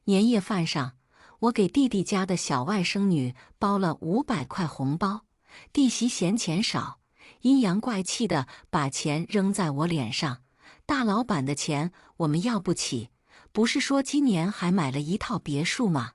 年夜饭上，我给弟弟家的小外甥女包了500块红包，弟媳嫌钱少，阴阳怪气的把钱扔在我脸上。大老板的钱我们要不起，不是说今年还买了一套别墅吗？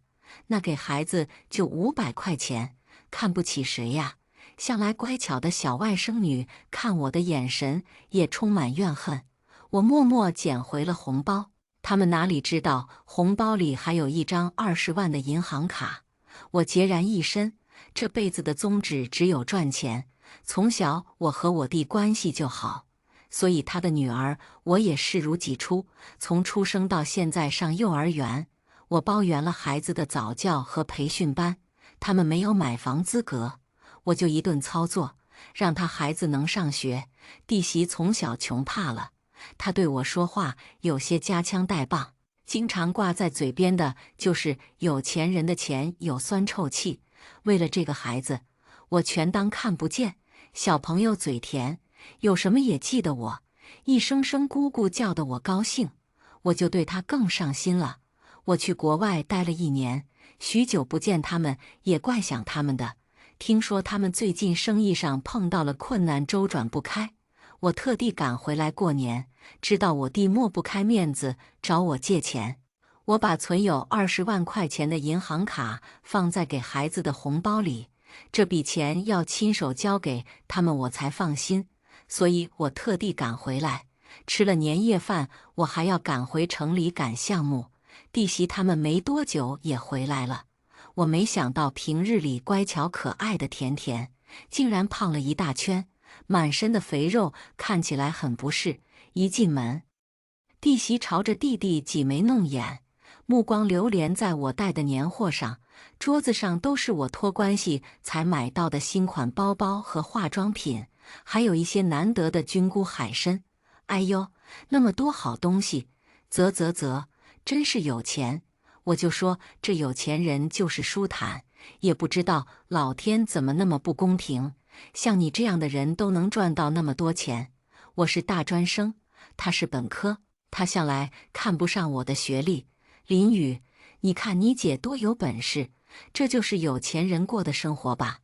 那给孩子就500块钱，看不起谁呀？向来乖巧的小外甥女看我的眼神也充满怨恨。我默默捡回了红包，他们哪里知道红包里还有一张20万的银行卡。我孑然一身，这辈子的宗旨只有赚钱。从小我和我弟关系就好，所以他的女儿我也视如己出。从出生到现在上幼儿园，我包圆了孩子的早教和培训班。他们没有买房资格，我就一顿操作，让他孩子能上学。弟媳从小穷怕了，她对我说话有些夹枪带棒，经常挂在嘴边的就是有钱人的钱有酸臭气。为了这个孩子，我全当看不见。小朋友嘴甜，有什么也记得我，一声声姑姑叫得我高兴，我就对他更上心了。我去国外待了1年，许久不见他们，也怪想他们的。听说他们最近生意上碰到了困难，周转不开，我特地赶回来过年。知道我弟抹不开面子找我借钱，我把存有20万块钱的银行卡放在给孩子的红包里，这笔钱要亲手交给他们我才放心，所以我特地赶回来。吃了年夜饭，我还要赶回城里赶项目。弟媳他们没多久也回来了。我没想到平日里乖巧可爱的甜甜，竟然胖了一大圈，满身的肥肉，看起来很不适。一进门，弟媳朝着弟弟挤眉弄眼，目光流连在我带的年货上。桌子上都是我托关系才买到的新款包包和化妆品，还有一些难得的菌菇海参。哎呦，那么多好东西，啧，真是有钱。我就说这有钱人就是舒坦，也不知道老天怎么那么不公平，像你这样的人都能赚到那么多钱。我是大专生，他是本科，他向来看不上我的学历。林宇，你看你姐多有本事，这就是有钱人过的生活吧？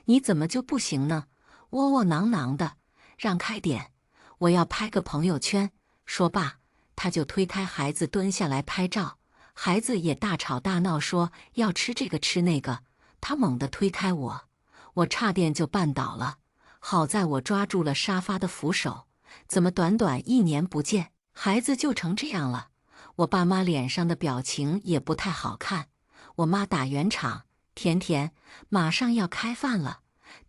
你怎么就不行呢？窝窝囊囊的，让开点，我要拍个朋友圈。说罢，他就推开孩子蹲下来拍照。孩子也大吵大闹说要吃这个吃那个，他猛地推开我，我差点就绊倒了。好在我抓住了沙发的扶手，怎么短短1年不见，孩子就成这样了？我爸妈脸上的表情也不太好看。我妈打圆场，甜甜，马上要开饭了，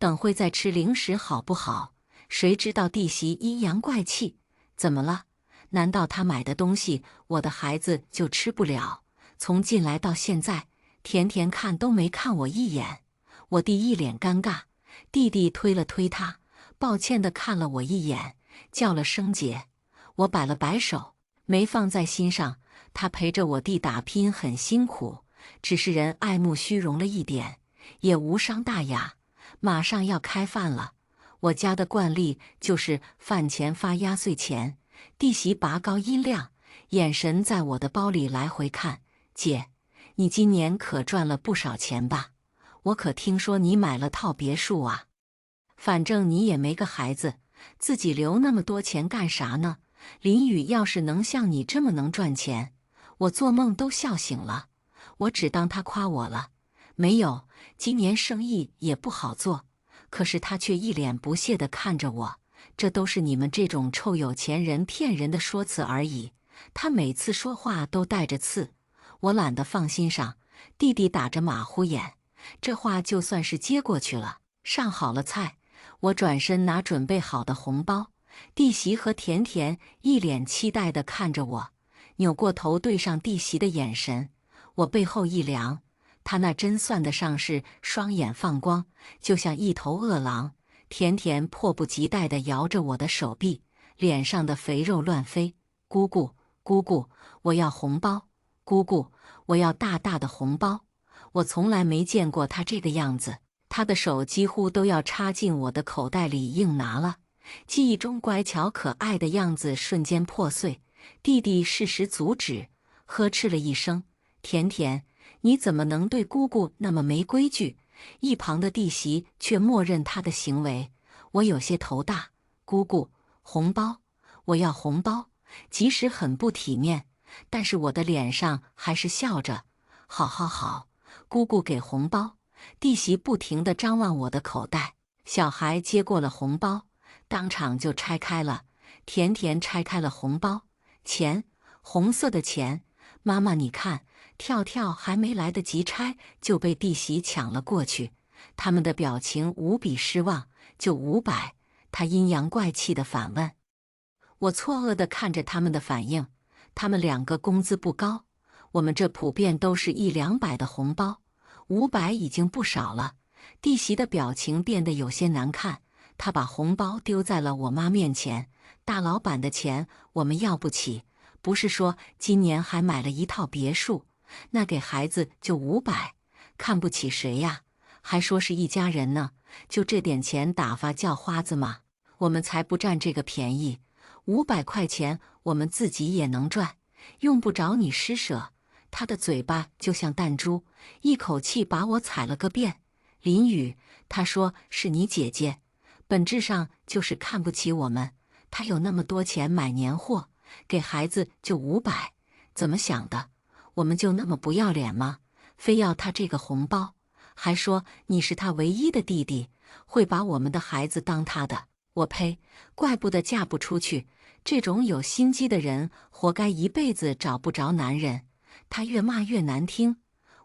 等会再吃零食好不好？谁知道弟媳阴阳怪气，怎么了？难道他买的东西我的孩子就吃不了？从进来到现在，甜甜看都没看我一眼。我弟一脸尴尬，弟弟推了推他，抱歉地看了我一眼，叫了声姐。我摆了摆手，没放在心上。他陪着我弟打拼很辛苦，只是人爱慕虚荣了一点，也无伤大雅。马上要开饭了，我家的惯例就是饭前发压岁钱。弟媳拔高音量，眼神在我的包里来回看。姐，你今年可赚了不少钱吧？我可听说你买了套别墅啊。反正你也没个孩子，自己留那么多钱干啥呢？林宇要是能像你这么能赚钱，我做梦都笑醒了。我只当他夸我了。没有，今年生意也不好做。可是他却一脸不屑地看着我。这都是你们这种臭有钱人骗人的说辞而已。他每次说话都带着刺，我懒得放心上。弟弟打着马虎眼，这话就算是接过去了。上好了菜，我转身拿准备好的红包。弟媳和甜甜一脸期待地看着我，扭过头对上弟媳的眼神，我背后一凉。他那真算得上是双眼放光，就像一头饿狼。甜甜迫不及待地摇着我的手臂，脸上的肥肉乱飞。姑姑，姑姑，我要红包！姑姑，我要大大的红包！我从来没见过他这个样子，他的手几乎都要插进我的口袋里硬拿了。记忆中乖巧可爱的样子瞬间破碎。弟弟适时阻止，呵斥了一声：甜甜，你怎么能对姑姑那么没规矩？一旁的弟媳却默认她的行为。我有些头大。姑姑，红包，我要红包。即使很不体面，但是我的脸上还是笑着。好好好，姑姑给红包。弟媳不停地张望我的口袋。小孩接过了红包，当场就拆开了。甜甜拆开了红包，钱，红色的钱。妈妈，你看，跳跳还没来得及拆，就被弟媳抢了过去。他们的表情无比失望。就500，他阴阳怪气地反问。我错愕地看着他们的反应。他们2个工资不高，我们这普遍都是100-200的红包，500已经不少了。弟媳的表情变得有些难看，她把红包丢在了我妈面前。大老板的钱我们要不起，不是说今年还买了一套别墅，那给孩子就500，看不起谁呀？还说是一家人呢，就这点钱打发叫花子吗？我们才不占这个便宜，500块钱我们自己也能赚，用不着你施舍。他的嘴巴就像弹珠，一口气把我踩了个遍。林雨，他说是你姐姐，本质上就是看不起我们。他有那么多钱买年货，给孩子就500，怎么想的？我们就那么不要脸吗？非要他这个红包？还说你是他唯一的弟弟，会把我们的孩子当他的。我呸！怪不得嫁不出去，这种有心机的人活该一辈子找不着男人。他越骂越难听，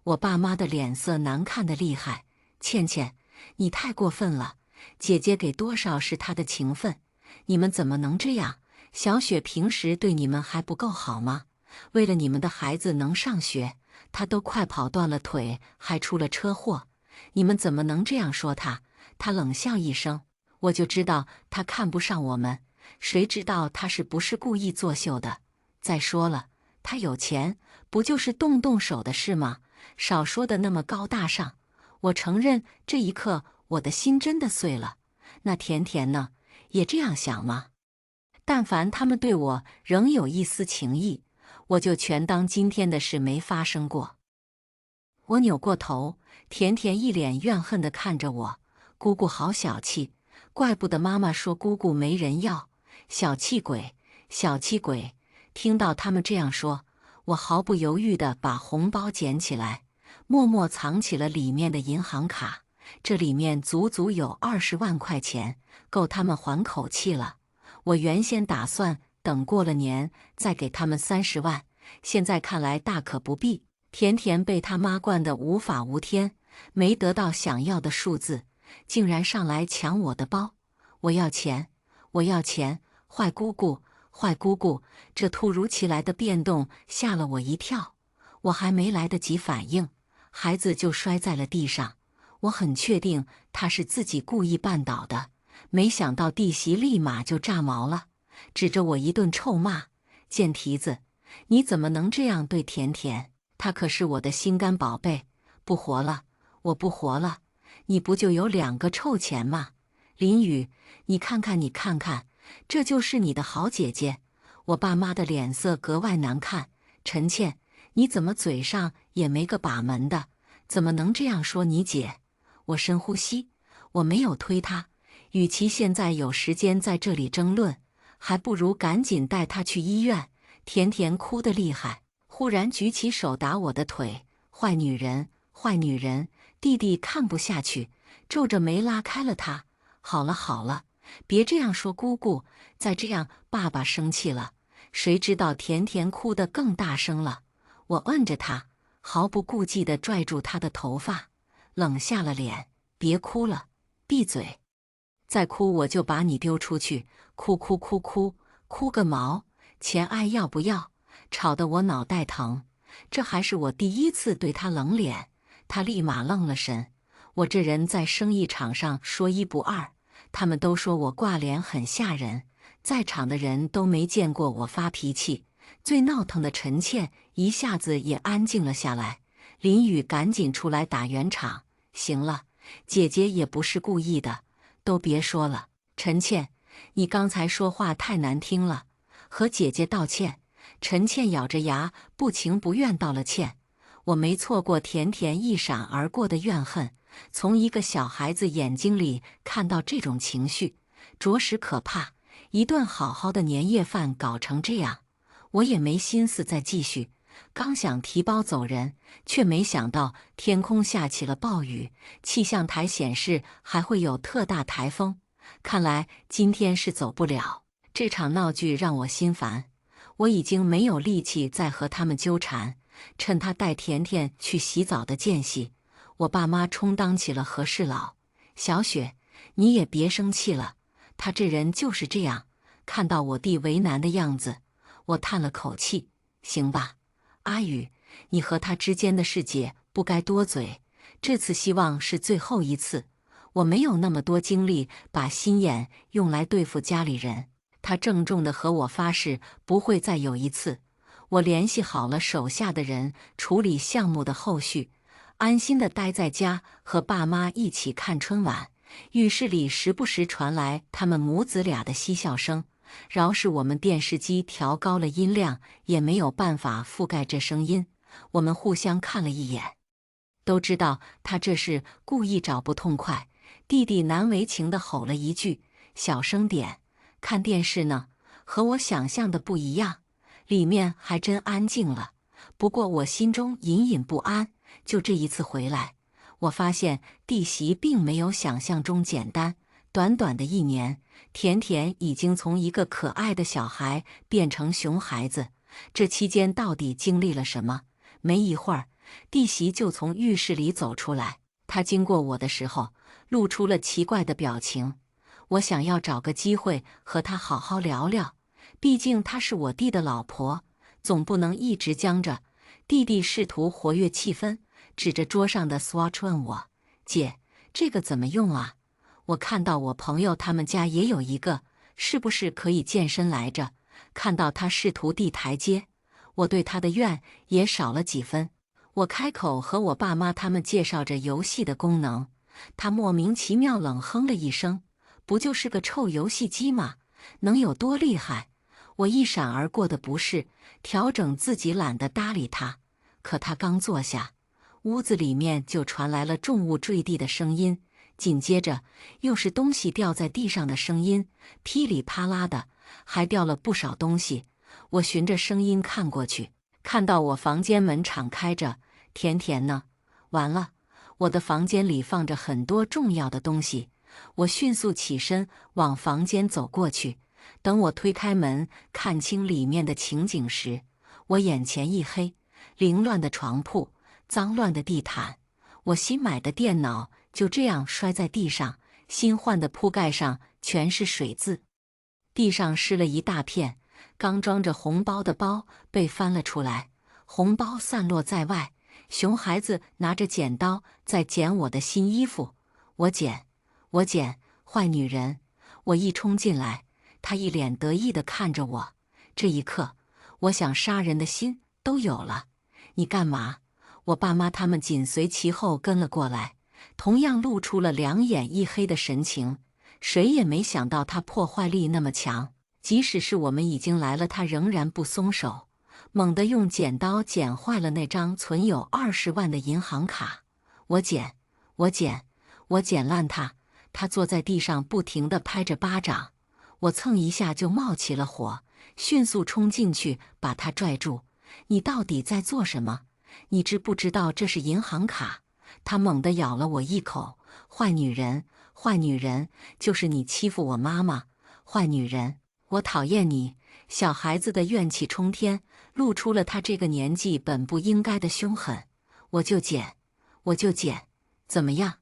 我爸妈的脸色难看得厉害。倩倩，你太过分了，姐姐给多少是她的情分，你们怎么能这样？小雪平时对你们还不够好吗？为了你们的孩子能上学，她都快跑断了腿，还出了车祸，你们怎么能这样说她？她冷笑一声，我就知道她看不上我们，谁知道她是不是故意作秀的？再说了，她有钱，不就是动动手的事吗？少说的那么高大上。我承认，这一刻我的心真的碎了。那甜甜呢？也这样想吗？但凡他们对我仍有一丝情意，我就全当今天的事没发生过。我扭过头，甜甜一脸怨恨地看着我。姑姑好小气，怪不得妈妈说姑姑没人要。小气鬼，小气鬼！听到他们这样说，我毫不犹豫地把红包捡起来，默默藏起了里面的银行卡。这里面足足有20万块钱，够他们还口气了。我原先打算等过了年再给他们30万，现在看来大可不必。甜甜被他妈惯得无法无天，没得到想要的数字，竟然上来抢我的包。我要钱，我要钱！坏姑姑，坏姑姑！这突如其来的变动吓了我一跳，我还没来得及反应，孩子就摔在了地上。我很确定他是自己故意绊倒的，没想到弟媳立马就炸毛了，指着我一顿臭骂：“贱蹄子，你怎么能这样对甜甜？她可是我的心肝宝贝！不活了，我不活了！你不就有2个臭钱吗？林雨，你看看，你看看，这就是你的好姐姐！”我爸妈的脸色格外难看。陈倩，你怎么嘴上也没个把门的？怎么能这样说你姐？我深呼吸，我没有推她。与其现在有时间在这里争论，还不如赶紧带她去医院。甜甜哭得厉害，忽然举起手打我的腿。坏女人，坏女人！弟弟看不下去，皱着眉拉开了她。好了好了，别这样说姑姑，再这样爸爸生气了。谁知道甜甜哭得更大声了。我摁着她，毫不顾忌地拽住她的头发，冷下了脸。别哭了，闭嘴！再哭我就把你丢出去！哭哭哭哭，哭个毛！钱爱要不要？吵得我脑袋疼。这还是我第一次对他冷脸，他立马愣了神。我这人在生意场上说一不二，他们都说我挂脸很吓人，在场的人都没见过我发脾气。最闹腾的陈倩一下子也安静了下来。林雨赶紧出来打圆场：“行了，姐姐也不是故意的，都别说了。陈倩，你刚才说话太难听了，和姐姐道歉。”陈倩咬着牙，不情不愿道了歉。我没错过甜甜一闪而过的怨恨，从一个小孩子眼睛里看到这种情绪，着实可怕。一顿好好的年夜饭搞成这样，我也没心思再继续。刚想提包走人，却没想到天空下起了暴雨，气象台显示还会有特大台风，看来今天是走不了。这场闹剧让我心烦，我已经没有力气再和他们纠缠。趁他带甜甜去洗澡的间隙，我爸妈充当起了和事佬。小雪，你也别生气了，他这人就是这样。看到我弟为难的样子，我叹了口气，行吧，阿宇，你和他之间的事姐不该多嘴，这次希望是最后一次。我没有那么多精力把心眼用来对付家里人。他郑重地和我发誓，不会再有一次。我联系好了手下的人处理项目的后续，安心地待在家和爸妈一起看春晚。浴室里时不时传来他们母子俩的嬉笑声，饶是我们电视机调高了音量，也没有办法覆盖这声音。我们互相看了一眼，都知道他这是故意找不痛快。弟弟难为情地吼了一句：“小声点，看电视呢。”和我想象的不一样，里面还真安静了。不过我心中隐隐不安，就这一次回来，我发现弟媳并没有想象中简单。短短的1年，甜甜已经从一个可爱的小孩变成熊孩子。这期间到底经历了什么？没一会儿，弟媳就从浴室里走出来。她经过我的时候，露出了奇怪的表情。我想要找个机会和她好好聊聊，毕竟她是我弟的老婆，总不能一直僵着。弟弟试图活跃气氛，指着桌上的 Swatch 问我：“姐，这个怎么用啊？我看到我朋友他们家也有一个，是不是可以健身来着？”看到他试图递台阶，我对他的怨也少了几分。我开口和我爸妈他们介绍着游戏的功能，他莫名其妙冷哼了一声：“不就是个臭游戏机吗？能有多厉害？”我一闪而过的不是，调整自己懒得搭理他。可他刚坐下，屋子里面就传来了重物坠地的声音，紧接着又是东西掉在地上的声音，噼里啪啦的，还掉了不少东西。我循着声音看过去，看到我房间门敞开着，甜甜呢？完了，我的房间里放着很多重要的东西。我迅速起身往房间走过去，等我推开门看清里面的情景时，我眼前一黑，凌乱的床铺，脏乱的地毯，我新买的电脑就这样摔在地上，新换的铺盖上全是水渍，地上湿了一大片，刚装着红包的包被翻了出来，红包散落在外，熊孩子拿着剪刀在剪我的新衣服。我剪，坏女人！我一冲进来，他一脸得意地看着我。这一刻，我想杀人的心都有了。你干嘛？我爸妈他们紧随其后跟了过来，同样露出了两眼一黑的神情。谁也没想到他破坏力那么强，即使是我们已经来了，他仍然不松手，猛地用剪刀剪坏了那张存有20万的银行卡。我剪烂它！他坐在地上不停地拍着巴掌。我蹭一下就冒起了火，迅速冲进去把他拽住。你到底在做什么？你知不知道这是银行卡？他猛地咬了我一口。坏女人，坏女人，就是你欺负我妈妈！坏女人，我讨厌你！小孩子的怨气冲天，露出了他这个年纪本不应该的凶狠。我就剪！怎么样？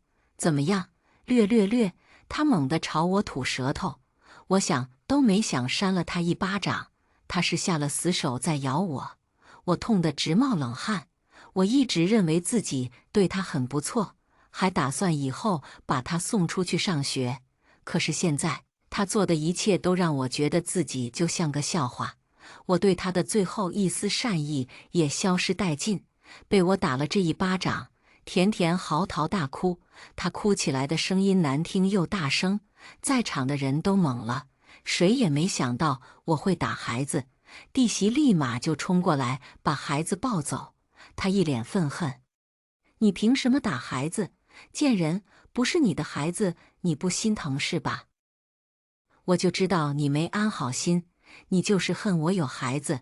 略！他猛地朝我吐舌头，我想都没想扇了他一巴掌。他是下了死手在咬我，我痛得直冒冷汗。我一直认为自己对他很不错，还打算以后把他送出去上学。可是现在，他做的一切都让我觉得自己就像个笑话。我对他的最后一丝善意也消失殆尽。被我打了这一巴掌，甜甜嚎啕大哭，她哭起来的声音难听又大声，在场的人都懵了，谁也没想到我会打孩子。弟媳立马就冲过来把孩子抱走，他一脸愤恨：“你凭什么打孩子？贱人，不是你的孩子，你不心疼是吧？我就知道你没安好心，你就是恨我有孩子，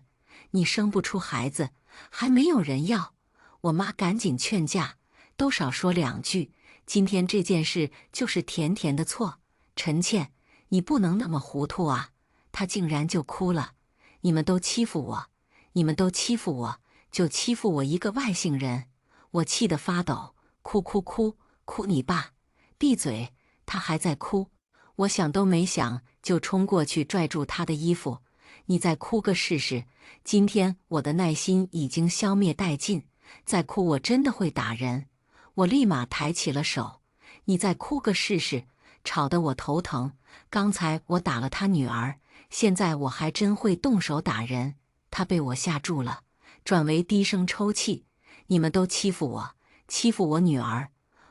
你生不出孩子，还没有人要。”我妈赶紧劝架：“都少说2句，今天这件事就是甜甜的错。陈倩，你不能那么糊涂啊！”她竟然就哭了：“你们都欺负我，你们都欺负我，就欺负我一个外姓人！”我气得发抖，哭哭哭，哭你爸！闭嘴！她还在哭。我想都没想，就冲过去拽住她的衣服：“你再哭个试试！今天我的耐心已经消灭殆尽，再哭我真的会打人！”我立马抬起了手：“你再哭个试试！”吵得我头疼。刚才我打了他女儿，现在我还真会动手打人。他被我吓住了，转为低声抽泣：“你们都欺负我，欺负我女儿！”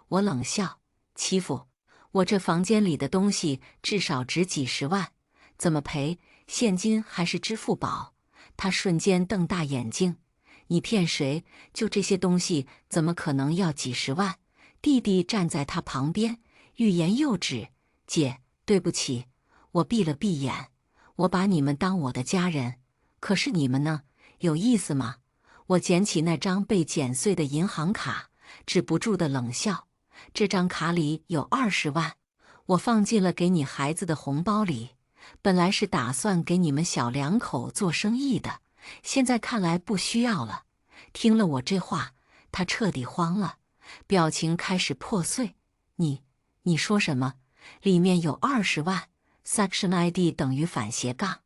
我冷笑：“欺负？我这房间里的东西至少值几十万，怎么赔？现金还是支付宝？”他瞬间瞪大眼睛：“你骗谁？就这些东西怎么可能要几十万？”弟弟站在他旁边，欲言又止：“姐，对不起。”我闭了闭眼：“我把你们当我的家人，可是你们呢？有意思吗？”我捡起那张被剪碎的银行卡，止不住的冷笑：“这张卡里有20万，我放进了给你孩子的红包里，本来是打算给你们小两口做生意的，现在看来不需要了。”听了我这话，他彻底慌了，表情开始破碎：“你说什么？里面有20万 ？Section ID 等于反斜杠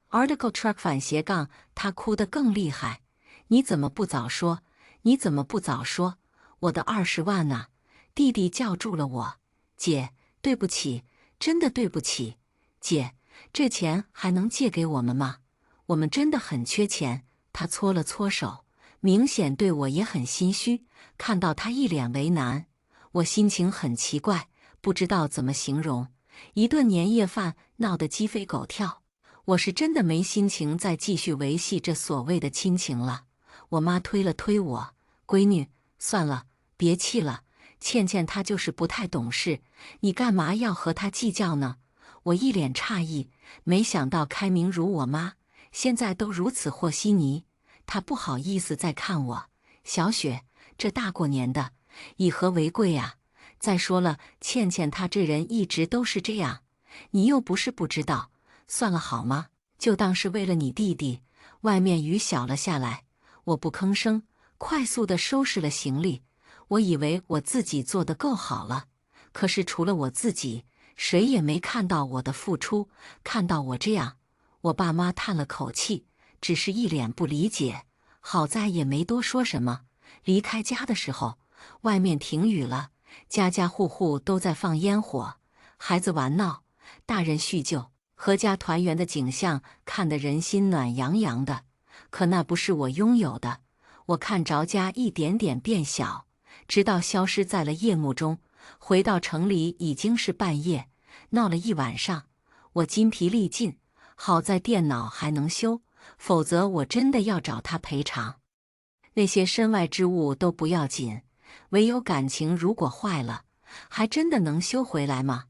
Article Truck 反斜杠。”他哭得更厉害：“你怎么不早说？你怎么不早说？我的20万呢？”弟弟叫住了我：“姐，对不起，真的对不起。姐，这钱还能借给我们吗？我们真的很缺钱。”他搓了搓手，明显对我也很心虚。看到他一脸为难，我心情很奇怪，不知道怎么形容。一顿年夜饭闹得鸡飞狗跳，我是真的没心情再继续维系这所谓的亲情了。我妈推了推我：“闺女，算了，别气了。倩倩她就是不太懂事，你干嘛要和她计较呢？”我一脸诧异，没想到开明如我妈，现在都如此和稀泥。她不好意思再看我：“小雪，这大过年的，以和为贵啊。再说了，倩倩她这人一直都是这样，你又不是不知道。算了好吗？就当是为了你弟弟。”外面雨小了下来，我不吭声，快速地收拾了行李。我以为我自己做得够好了，可是除了我自己，谁也没看到我的付出。看到我这样，我爸妈叹了口气，只是一脸不理解。好在也没多说什么。离开家的时候，外面停雨了，家家户户都在放烟火，孩子玩闹，大人叙旧，阖家团圆的景象看得人心暖洋洋的。可那不是我拥有的。我看着家一点点变小，直到消失在了夜幕中。回到城里已经是半夜，闹了一晚上，我筋疲力尽。好在电脑还能修，否则我真的要找他赔偿。那些身外之物都不要紧，唯有感情如果坏了，还真的能修回来吗？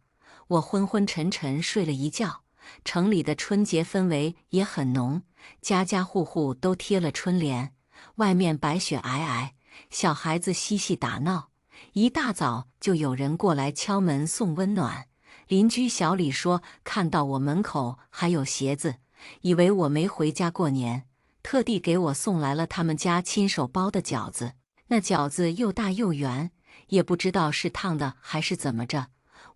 我昏昏沉沉睡了一觉。城里的春节氛围也很浓，家家户户都贴了春联，外面白雪皑皑，小孩子嬉戏打闹。一大早就有人过来敲门送温暖。邻居小李说看到我门口还有鞋子，以为我没回家过年，特地给我送来了他们家亲手包的饺子。那饺子又大又圆，也不知道是烫的还是怎么着，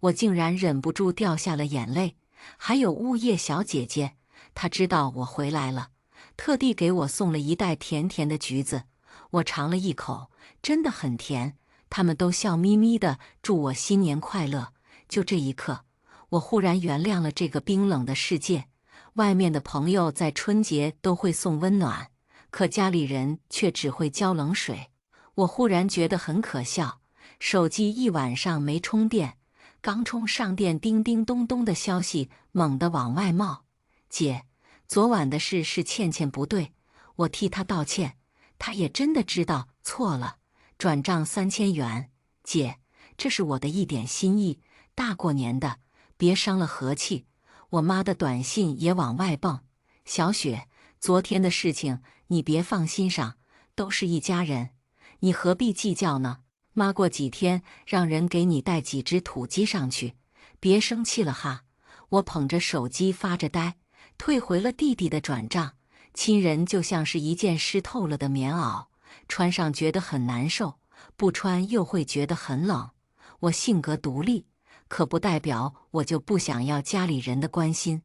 我竟然忍不住掉下了眼泪。还有物业小姐姐，她知道我回来了，特地给我送了一袋甜甜的橘子。我尝了一口，真的很甜。他们都笑眯眯地祝我新年快乐。就这一刻，我忽然原谅了这个冰冷的世界。外面的朋友在春节都会送温暖，可家里人却只会浇冷水。我忽然觉得很可笑，手机一晚上没充电，刚充上电，叮叮咚咚的消息猛地往外冒：“姐，昨晚的事是倩倩不对，我替她道歉。她也真的知道错了，转账3000元。姐，这是我的一点心意，大过年的，别伤了和气。我妈的短信也往外蹦。小雪，昨天的事情你别放心上，都是一家人，你何必计较呢？妈过几天让人给你带几只土鸡上去，别生气了哈。我捧着手机发着呆，退回了弟弟的转账。亲人就像是一件湿透了的棉袄，穿上觉得很难受，不穿又会觉得很冷。我性格独立，可不代表我就不想要家里人的关心。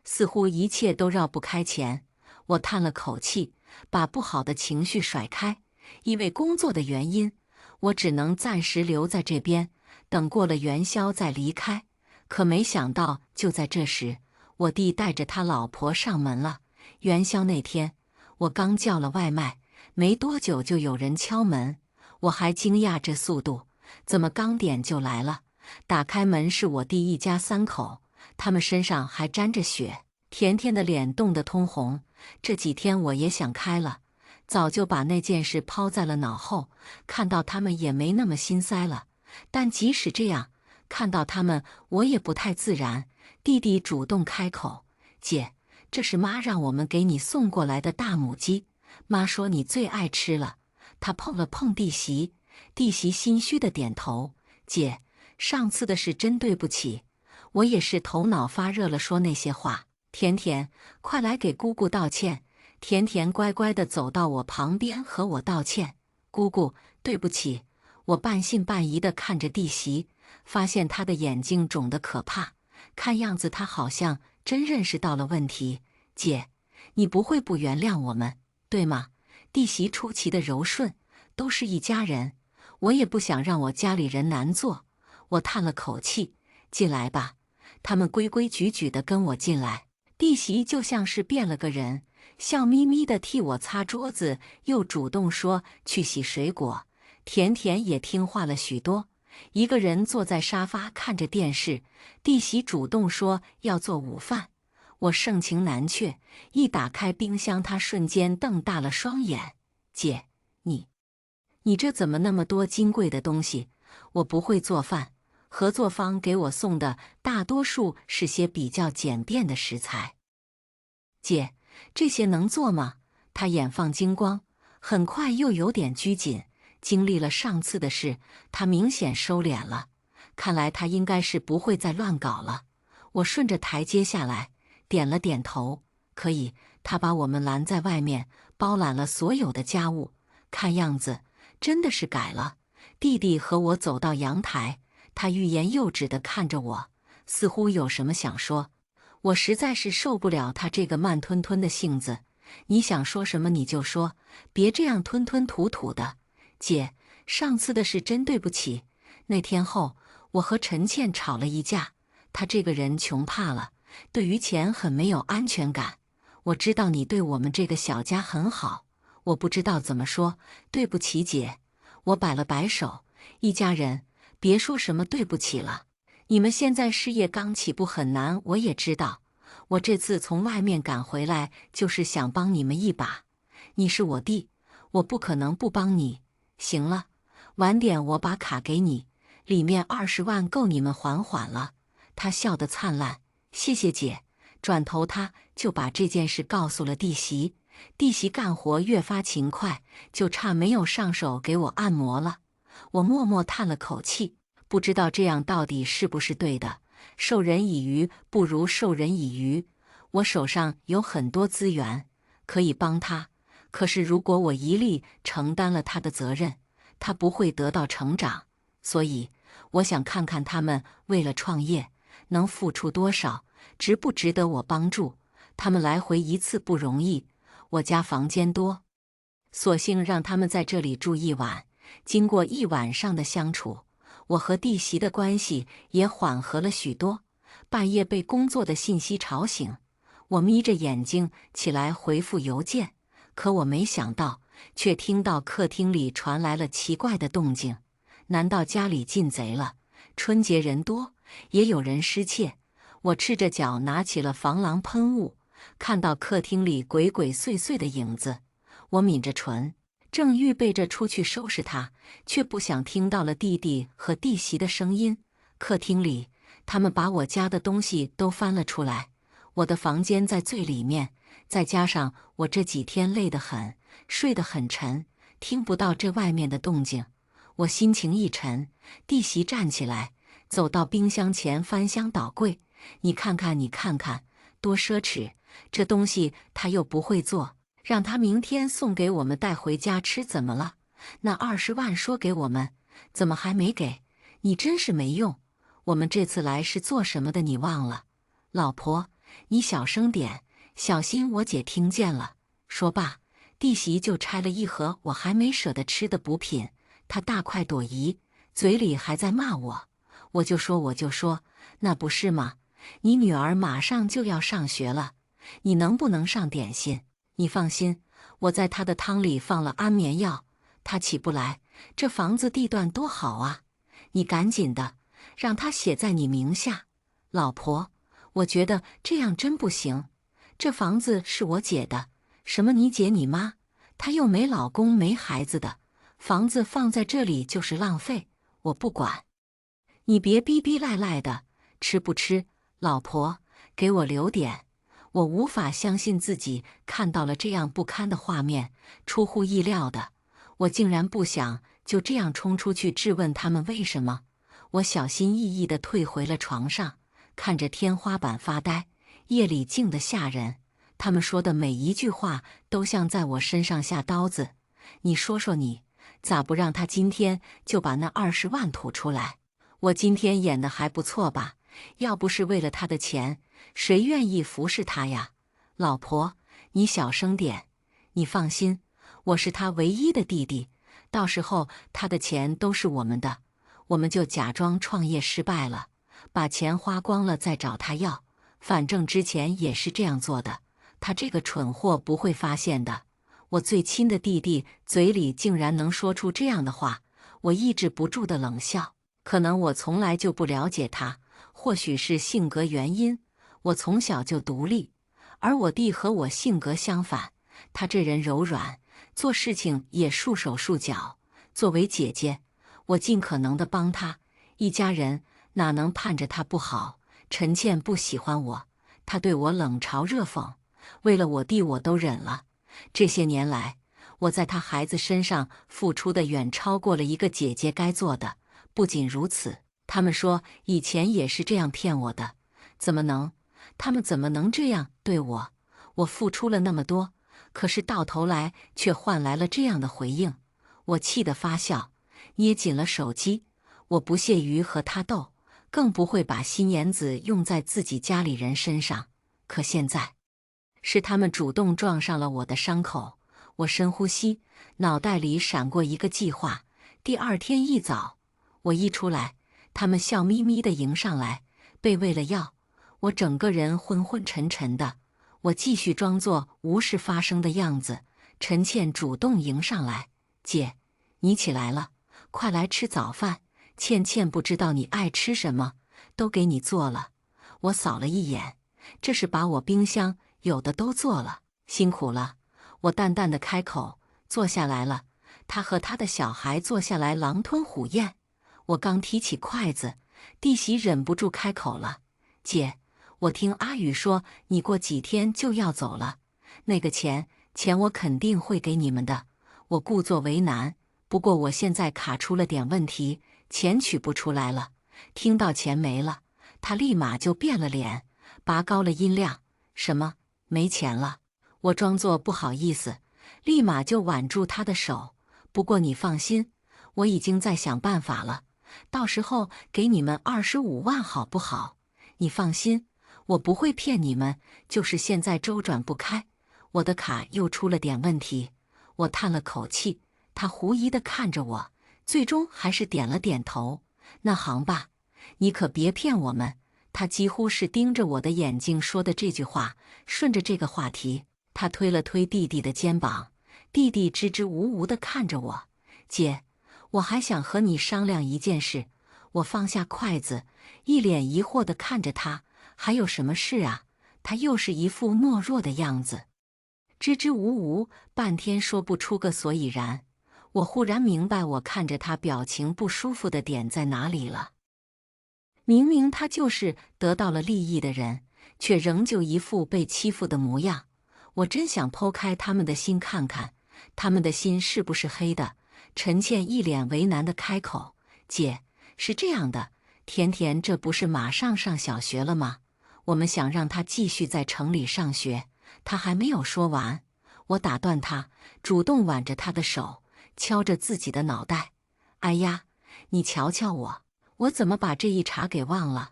似乎一切都绕不开钱，我叹了口气，把不好的情绪甩开。因为工作的原因，我只能暂时留在这边，等过了元宵再离开。可没想到，就在这时，我弟带着他老婆上门了。元宵那天，我刚叫了外卖，没多久就有人敲门。我还惊讶这速度，怎么刚点就来了？打开门是我弟一家3口，他们身上还沾着血，甜甜的脸冻得通红。这几天我也想开了，早就把那件事抛在了脑后，看到他们也没那么心塞了。但即使这样，看到他们我也不太自然。弟弟主动开口：“姐，这是妈让我们给你送过来的大母鸡，妈说你最爱吃了。”他碰了碰弟媳，弟媳心虚的点头：“姐，上次的事真对不起，我也是头脑发热了说那些话。甜甜，快来给姑姑道歉。”甜甜乖乖地走到我旁边和我道歉：“姑姑，对不起。”我半信半疑地看着弟媳，发现她的眼睛肿得可怕，看样子她好像真认识到了问题。姐，你不会不原谅我们，对吗？弟媳出奇的柔顺，都是一家人，我也不想让我家里人难做。我叹了口气，进来吧。他们规规矩矩地跟我进来，弟媳就像是变了个人，笑眯眯地替我擦桌子，又主动说去洗水果。甜甜也听话了许多，一个人坐在沙发看着电视。弟媳主动说要做午饭，我盛情难却，一打开冰箱，她瞬间瞪大了双眼：“姐，你这怎么那么多金贵的东西？我不会做饭，合作方给我送的大多数是些比较简便的食材。姐，这些能做吗？”她眼放金光，很快又有点拘谨。经历了上次的事，她明显收敛了，看来她应该是不会再乱搞了。我顺着台阶下来，点了点头，可以。她把我们拦在外面，包揽了所有的家务，看样子真的是改了。弟弟和我走到阳台，他欲言又止地看着我，似乎有什么想说。我实在是受不了他这个慢吞吞的性子，你想说什么你就说，别这样吞吞吐吐的。姐，上次的事真对不起。那天后，我和陈倩吵了一架。她这个人穷怕了，对于钱很没有安全感。我知道你对我们这个小家很好，我不知道怎么说，对不起姐。我摆了摆手，一家人，别说什么对不起了。你们现在事业刚起步很难，我也知道。我这次从外面赶回来，就是想帮你们一把。你是我弟，我不可能不帮你。行了，晚点我把卡给你，里面20万够你们还款了。他笑得灿烂，谢谢姐。转头他就把这件事告诉了弟媳，弟媳干活越发勤快，就差没有上手给我按摩了。我默默叹了口气，不知道这样到底是不是对的。授人以鱼不如授人以渔，我手上有很多资源可以帮他，可是如果我一力承担了他的责任，他不会得到成长。所以我想看看他们为了创业能付出多少，值不值得我帮助。他们来回一次不容易，我家房间多，索性让他们在这里住一晚。经过一晚上的相处，我和弟媳的关系也缓和了许多。半夜被工作的信息吵醒，我眯着眼睛起来回复邮件，可我没想到，却听到客厅里传来了奇怪的动静。难道家里进贼了？春节人多，也有人失窃。我赤着脚拿起了防狼喷雾，看到客厅里鬼鬼祟祟的影子，我抿着唇，正预备着出去收拾他，却不想听到了弟弟和弟媳的声音。客厅里，他们把我家的东西都翻了出来。我的房间在最里面，再加上我这几天累得很，睡得很沉，听不到这外面的动静。我心情一沉，弟媳站起来，走到冰箱前翻箱倒柜。你看看，你看看，多奢侈！这东西他又不会做，让他明天送给我们带回家吃怎么了？那20万说给我们，怎么还没给？你真是没用！我们这次来是做什么的？你忘了？老婆，你小声点，小心我姐听见了。说罢，弟媳就拆了一盒我还没舍得吃的补品，她大快朵颐，嘴里还在骂我。我就说，那不是吗？你女儿马上就要上学了，你能不能上点心？你放心，我在她的汤里放了安眠药，她起不来。这房子地段多好啊！你赶紧的，让她写在你名下。老婆，我觉得这样真不行。这房子是我姐的，什么你姐你妈，她又没老公没孩子的，房子放在这里就是浪费，我不管。你别逼逼赖赖的，吃不吃？老婆，给我留点。我无法相信自己看到了这样不堪的画面，出乎意料的，我竟然不想就这样冲出去质问他们为什么。我小心翼翼地退回了床上，看着天花板发呆。夜里静得吓人，他们说的每一句话都像在我身上下刀子。你说说你，咋不让他今天就把那20万吐出来？我今天演的还不错吧？要不是为了他的钱，谁愿意服侍他呀？老婆，你小声点。你放心，我是他唯一的弟弟，到时候他的钱都是我们的，我们就假装创业失败了，把钱花光了再找他要。反正之前也是这样做的，他这个蠢货不会发现的。我最亲的弟弟嘴里竟然能说出这样的话，我抑制不住的冷笑。可能我从来就不了解他，或许是性格原因，我从小就独立，而我弟和我性格相反，他这人柔软，做事情也束手束脚。作为姐姐，我尽可能的帮他，一家人哪能盼着他不好？陈倩不喜欢我，她对我冷嘲热讽，为了我弟我都忍了。这些年来，我在他孩子身上付出的远超过了一个姐姐该做的。不仅如此，他们说以前也是这样骗我的，他们怎么能这样对我？我付出了那么多，可是到头来却换来了这样的回应，我气得发笑，捏紧了手机。我不屑于和他斗，更不会把心眼子用在自己家里人身上。可现在，是他们主动撞上了我的伤口。我深呼吸，脑袋里闪过一个计划。第二天一早，我一出来，他们笑眯眯地迎上来，被喂了药，我整个人昏昏沉沉的。我继续装作无事发生的样子。陈倩主动迎上来：“姐，你起来了，快来吃早饭。倩倩不知道你爱吃什么，都给你做了。”我扫了一眼，这是把我冰箱有的都做了，辛苦了。我淡淡的开口，坐下来了。他和他的小孩坐下来狼吞虎咽。我刚提起筷子，弟媳忍不住开口了：“姐，我听阿宇说你过几天就要走了，那个钱我肯定会给你们的。”我故作为难，不过我现在卡出了点问题，钱取不出来了。听到钱没了，他立马就变了脸，拔高了音量：“什么？没钱了？”我装作不好意思，立马就挽住他的手：“不过你放心，我已经在想办法了，到时候给你们25万好不好？你放心，我不会骗你们，就是现在周转不开，我的卡又出了点问题。”我叹了口气，他狐疑地看着我，最终还是点了点头：“那行吧，你可别骗我们。”他几乎是盯着我的眼睛说的这句话。顺着这个话题，他推了推弟弟的肩膀，弟弟支支吾吾地看着我：“姐，我还想和你商量一件事。”我放下筷子，一脸疑惑地看着他：“还有什么事啊？”他又是一副懦弱的样子。支支吾吾，半天说不出个所以然。我忽然明白，我看着他表情不舒服的点在哪里了。明明他就是得到了利益的人，却仍旧一副被欺负的模样。我真想剖开他们的心看看，他们的心是不是黑的？陈倩一脸为难的开口：“姐，是这样的，甜甜这不是马上上小学了吗？我们想让她继续在城里上学。”她还没有说完，我打断她，主动挽着她的手，敲着自己的脑袋：“哎呀，你瞧瞧我怎么把这一茬给忘了？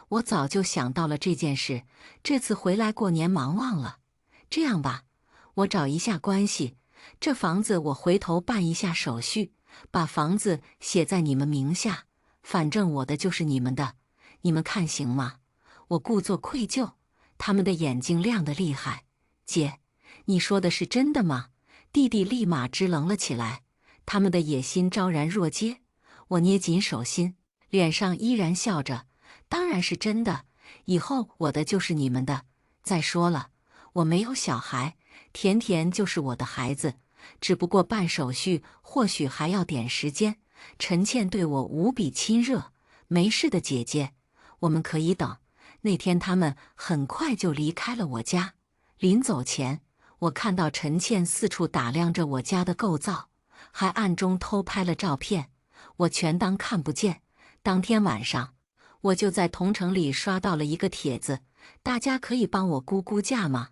我早就想到了这件事，这次回来过年忙忘了。这样吧，我找一下关系，这房子我回头办一下手续，把房子写在你们名下，反正我的就是你们的，你们看行吗？”我故作愧疚，他们的眼睛亮得厉害。姐，你说的是真的吗？弟弟立马支棱了起来，他们的野心昭然若揭。我捏紧手心，脸上依然笑着，当然是真的，以后我的就是你们的。再说了，我没有小孩，甜甜就是我的孩子，只不过办手续或许还要点时间。陈倩对我无比亲热，没事的姐姐，我们可以等。那天他们很快就离开了我家，临走前，我看到陈倩四处打量着我家的构造，还暗中偷拍了照片，我全当看不见。当天晚上，我就在同城里刷到了一个帖子，大家可以帮我估估价吗？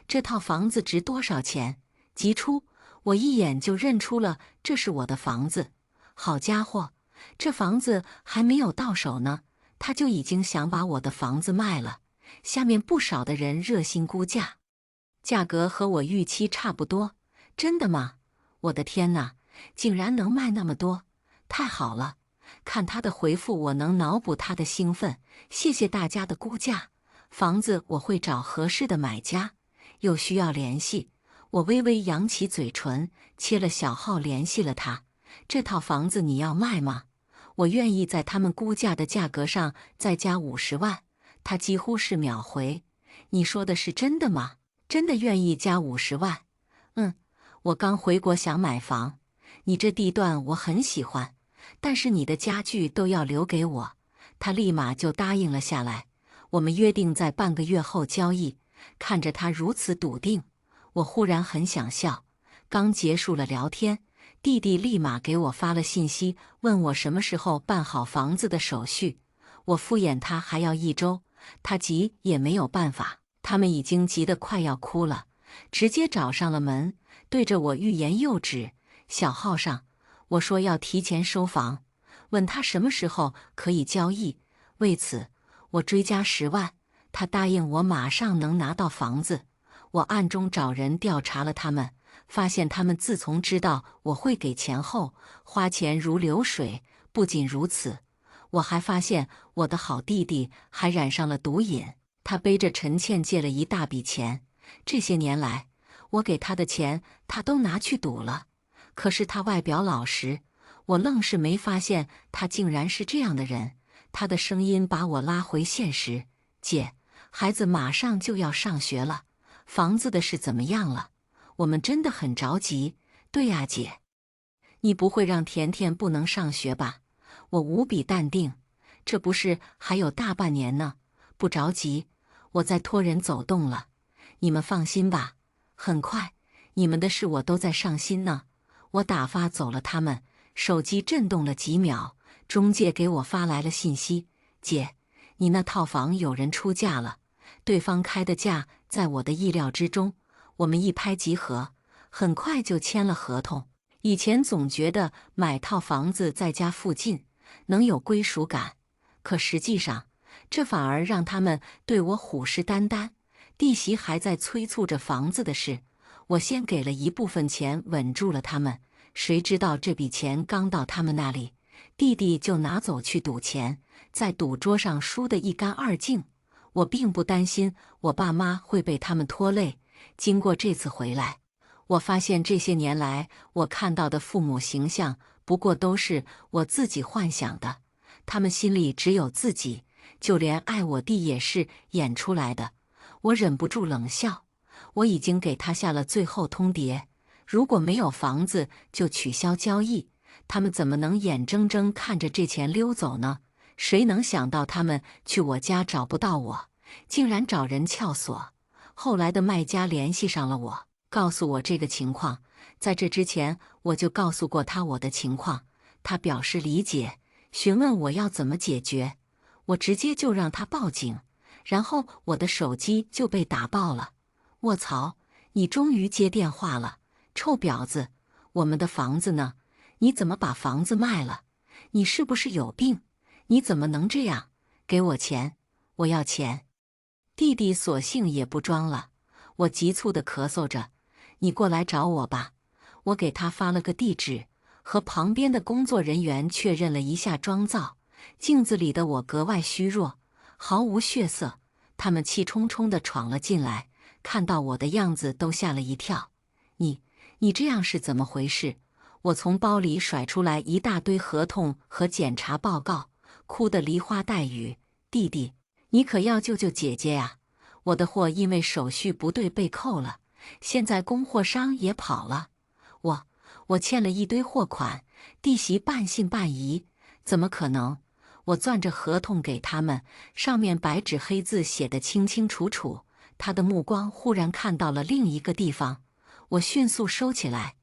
这套房子值多少钱？急出，我一眼就认出了这是我的房子。好家伙，这房子还没有到手呢，他就已经想把我的房子卖了。下面不少的人热心估价，价格和我预期差不多。真的吗？我的天哪，竟然能卖那么多，太好了！看他的回复，我能脑补他的兴奋。谢谢大家的估价，房子我会找合适的买家，有需要联系。我微微扬起嘴唇，切了小号联系了他。这套房子你要卖吗？我愿意在他们估价的价格上再加50万。他几乎是秒回：“你说的是真的吗？真的愿意加50万？”“嗯，我刚回国想买房，你这地段我很喜欢，但是你的家具都要留给我。”他立马就答应了下来。我们约定在半个月后交易。看着他如此笃定，我忽然很想笑。刚结束了聊天，弟弟立马给我发了信息，问我什么时候办好房子的手续。我敷衍他还要1周，他急也没有办法，他们已经急得快要哭了，直接找上了门，对着我欲言又止。小号上，我说要提前收房，问他什么时候可以交易。为此，我追加10万，他答应我马上能拿到房子。我暗中找人调查了他们，发现他们自从知道我会给钱后，花钱如流水。不仅如此，我还发现我的好弟弟还染上了毒瘾，他背着陈倩借了一大笔钱。这些年来，我给他的钱他都拿去赌了。可是他外表老实，我愣是没发现他竟然是这样的人。他的声音把我拉回现实：“姐，孩子马上就要上学了，房子的事怎么样了？我们真的很着急。”“对呀，姐，你不会让甜甜不能上学吧？”我无比淡定，这不是还有大半年呢，不着急，我在托人走动了。你们放心吧，很快，你们的事我都在上心呢。我打发走了他们，手机震动了几秒，中介给我发来了信息：“姐，你那套房有人出价了，对方开的价在我的意料之中。”我们一拍即合，很快就签了合同。以前总觉得买套房子在家附近能有归属感，可实际上，这反而让他们对我虎视眈眈。弟媳还在催促着房子的事，我先给了一部分钱稳住了他们。谁知道这笔钱刚到他们那里，弟弟就拿走去赌钱，在赌桌上输得一干二净。我并不担心我爸妈会被他们拖累。经过这次回来，我发现这些年来我看到的父母形象不过都是我自己幻想的，他们心里只有自己，就连爱我弟也是演出来的。我忍不住冷笑，我已经给他下了最后通牒，如果没有房子就取消交易。他们怎么能眼睁睁看着这钱溜走呢？谁能想到他们去我家找不到我，竟然找人撬锁？后来的卖家联系上了我，告诉我这个情况。在这之前，我就告诉过他我的情况，他表示理解，询问我要怎么解决。我直接就让他报警，然后我的手机就被打爆了。卧槽，你终于接电话了，臭婊子！我们的房子呢？你怎么把房子卖了？你是不是有病？你怎么能这样？给我钱，我要钱！弟弟索性也不装了，我急促地咳嗽着：“你过来找我吧。”我给他发了个地址，和旁边的工作人员确认了一下妆造。镜子里的我格外虚弱，毫无血色。他们气冲冲地闯了进来，看到我的样子都吓了一跳。你这样是怎么回事？我从包里甩出来一大堆合同和检查报告，哭得梨花带雨。弟弟，你可要救救姐姐呀！我的货因为手续不对被扣了，现在供货商也跑了。我欠了一堆货款。弟媳半信半疑，怎么可能？我攥着合同给他们，上面白纸黑字写得清清楚楚。他的目光忽然看到了另一个地方，我迅速收起来。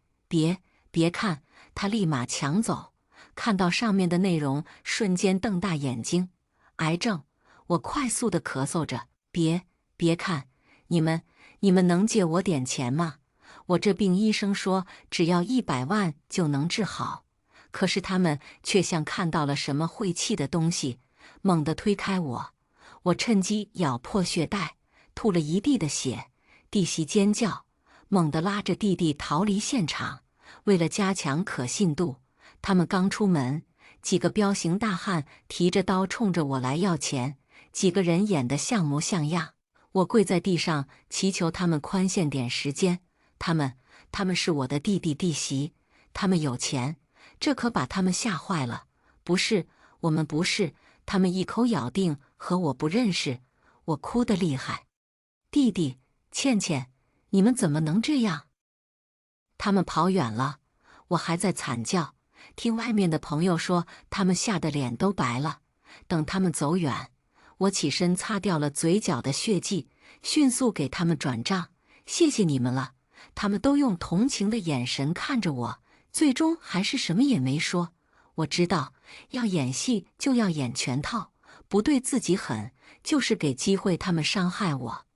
别看！他立马抢走。看到上面的内容，瞬间瞪大眼睛。癌症！我快速地咳嗽着。别看！你们能借我点钱吗？我这病医生说只要100万就能治好。可是他们却像看到了什么晦气的东西，猛地推开我。我趁机咬破血袋，吐了一地的血。弟媳尖叫，猛地拉着弟弟逃离现场。为了加强可信度，他们刚出门，几个彪形大汉提着刀冲着我来要钱，几个人演得像模像样。我跪在地上祈求他们宽限点时间。他们是我的弟弟弟媳，他们有钱，这可把他们吓坏了。不是，我们不是，他们一口咬定和我不认识。我哭得厉害。弟弟，倩倩，你们怎么能这样？他们跑远了，我还在惨叫。听外面的朋友说，他们吓得脸都白了。等他们走远，我起身擦掉了嘴角的血迹，迅速给他们转账。谢谢你们了。他们都用同情的眼神看着我，最终还是什么也没说。我知道，要演戏就要演全套，不对自己狠，就是给机会他们伤害我。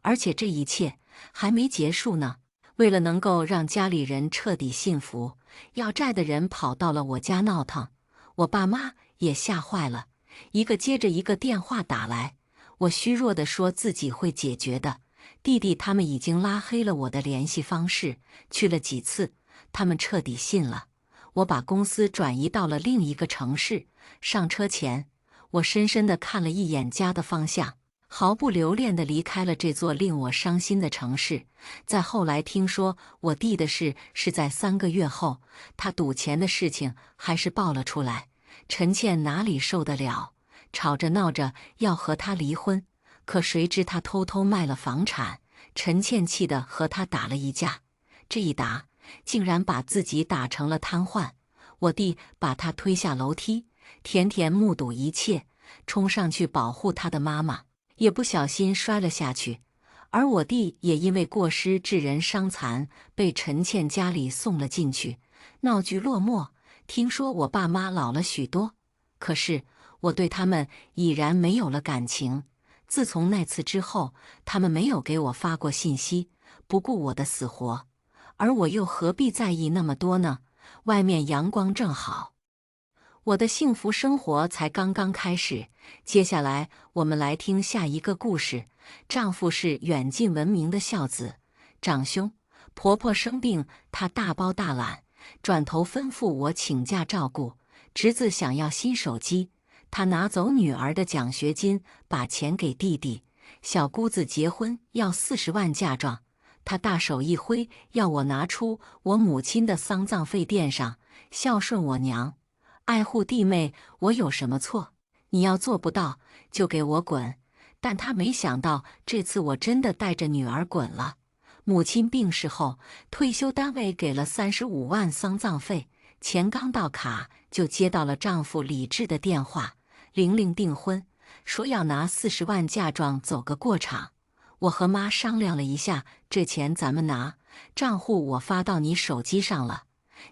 而且这一切还没结束呢。为了能够让家里人彻底信服，要债的人跑到了我家闹腾，我爸妈也吓坏了，一个接着一个电话打来。我虚弱地说自己会解决的。弟弟他们已经拉黑了我的联系方式，去了几次，他们彻底信了。我把公司转移到了另一个城市。上车前，我深深地看了一眼家的方向，毫不留恋地离开了这座令我伤心的城市。再后来听说我弟的事是在3个月后，他赌钱的事情还是爆了出来。陈倩哪里受得了，吵着闹着要和他离婚。可谁知他偷偷卖了房产，陈倩气得和他打了一架。这一打，竟然把自己打成了瘫痪。我弟把他推下楼梯，甜甜目睹一切，冲上去保护他的妈妈，也不小心摔了下去。而我弟也因为过失致人伤残，被陈倩家里送了进去。闹剧落幕，听说我爸妈老了许多，可是我对他们已然没有了感情。自从那次之后，他们没有给我发过信息，不顾我的死活。而我又何必在意那么多呢？外面阳光正好，我的幸福生活才刚刚开始。接下来，我们来听下一个故事。丈夫是远近闻名的孝子，长兄。婆婆生病，他大包大揽，转头吩咐我请假照顾。侄子想要新手机，他拿走女儿的奖学金，把钱给弟弟。小姑子结婚要40万嫁妆，他大手一挥，要我拿出我母亲的丧葬费垫上，孝顺我娘，爱护弟妹，我有什么错？你要做不到，就给我滚！但他没想到，这次我真的带着女儿滚了。母亲病逝后，退休单位给了35万丧葬费，钱刚到卡，就接到了丈夫李志的电话，玲玲订婚，说要拿40万嫁妆走个过场。我和妈商量了一下，这钱咱们拿，账户我发到你手机上了，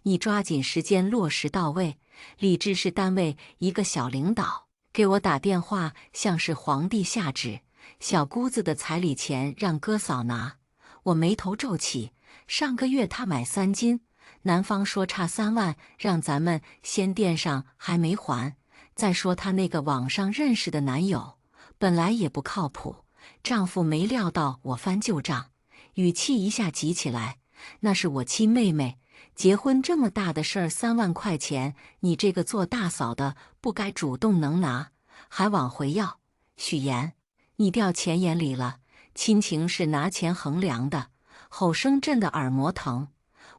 你抓紧时间落实到位。李志是单位一个小领导，给我打电话像是皇帝下旨，小姑子的彩礼钱让哥嫂拿。我眉头皱起，上个月他买3金，男方说差3万，让咱们先垫上，还没还。再说她那个网上认识的男友，本来也不靠谱。丈夫没料到我翻旧账，语气一下急起来：“那是我亲妹妹，结婚这么大的事儿，3万块钱，你这个做大嫂的不该主动能拿，还往回要。许言，你掉钱眼里了，亲情是拿钱衡量的。”吼声震得耳膜疼，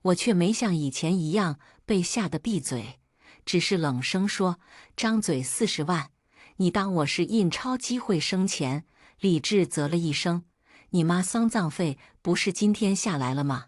我却没像以前一样被吓得闭嘴，只是冷声说：“张嘴40万，你当我是印钞机会生钱？”李志啧了一声：“你妈丧葬费不是今天下来了吗？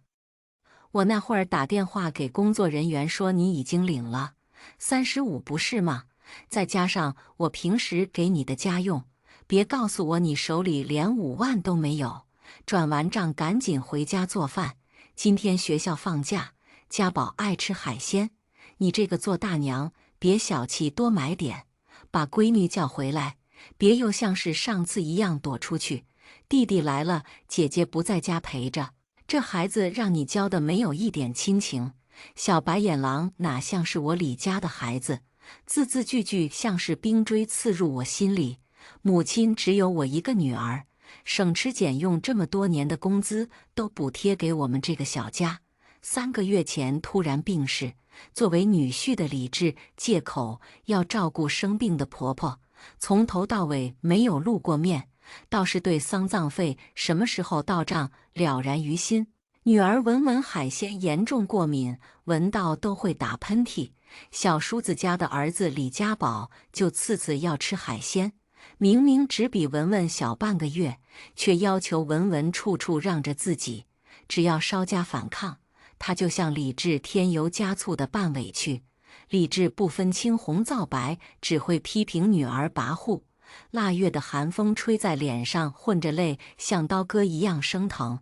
我那会儿打电话给工作人员说你已经领了35，不是吗？再加上我平时给你的家用，别告诉我你手里连5万都没有。转完账赶紧回家做饭，今天学校放假，家宝爱吃海鲜，你这个做大娘别小气，多买点，把闺女叫回来。别又像是上次一样躲出去，弟弟来了，姐姐不在家陪着，这孩子让你教的没有一点亲情。小白眼狼哪像是我李家的孩子，字字句句像是冰锥刺入我心里。母亲只有我一个女儿，省吃俭用这么多年的工资都补贴给我们这个小家，3个月前突然病逝，作为女婿的李志借口要照顾生病的婆婆，从头到尾没有露过面，倒是对丧葬费什么时候到账了然于心。女儿闻闻海鲜严重过敏，闻到都会打喷嚏。小叔子家的儿子李家宝就次次要吃海鲜，明明只比文文小半个月，却要求文文处处让着自己，只要稍加反抗，他就向李志添油加醋的扮委屈。李志不分青红皂白，只会批评女儿跋扈。腊月的寒风吹在脸上，混着泪，像刀割一样生疼。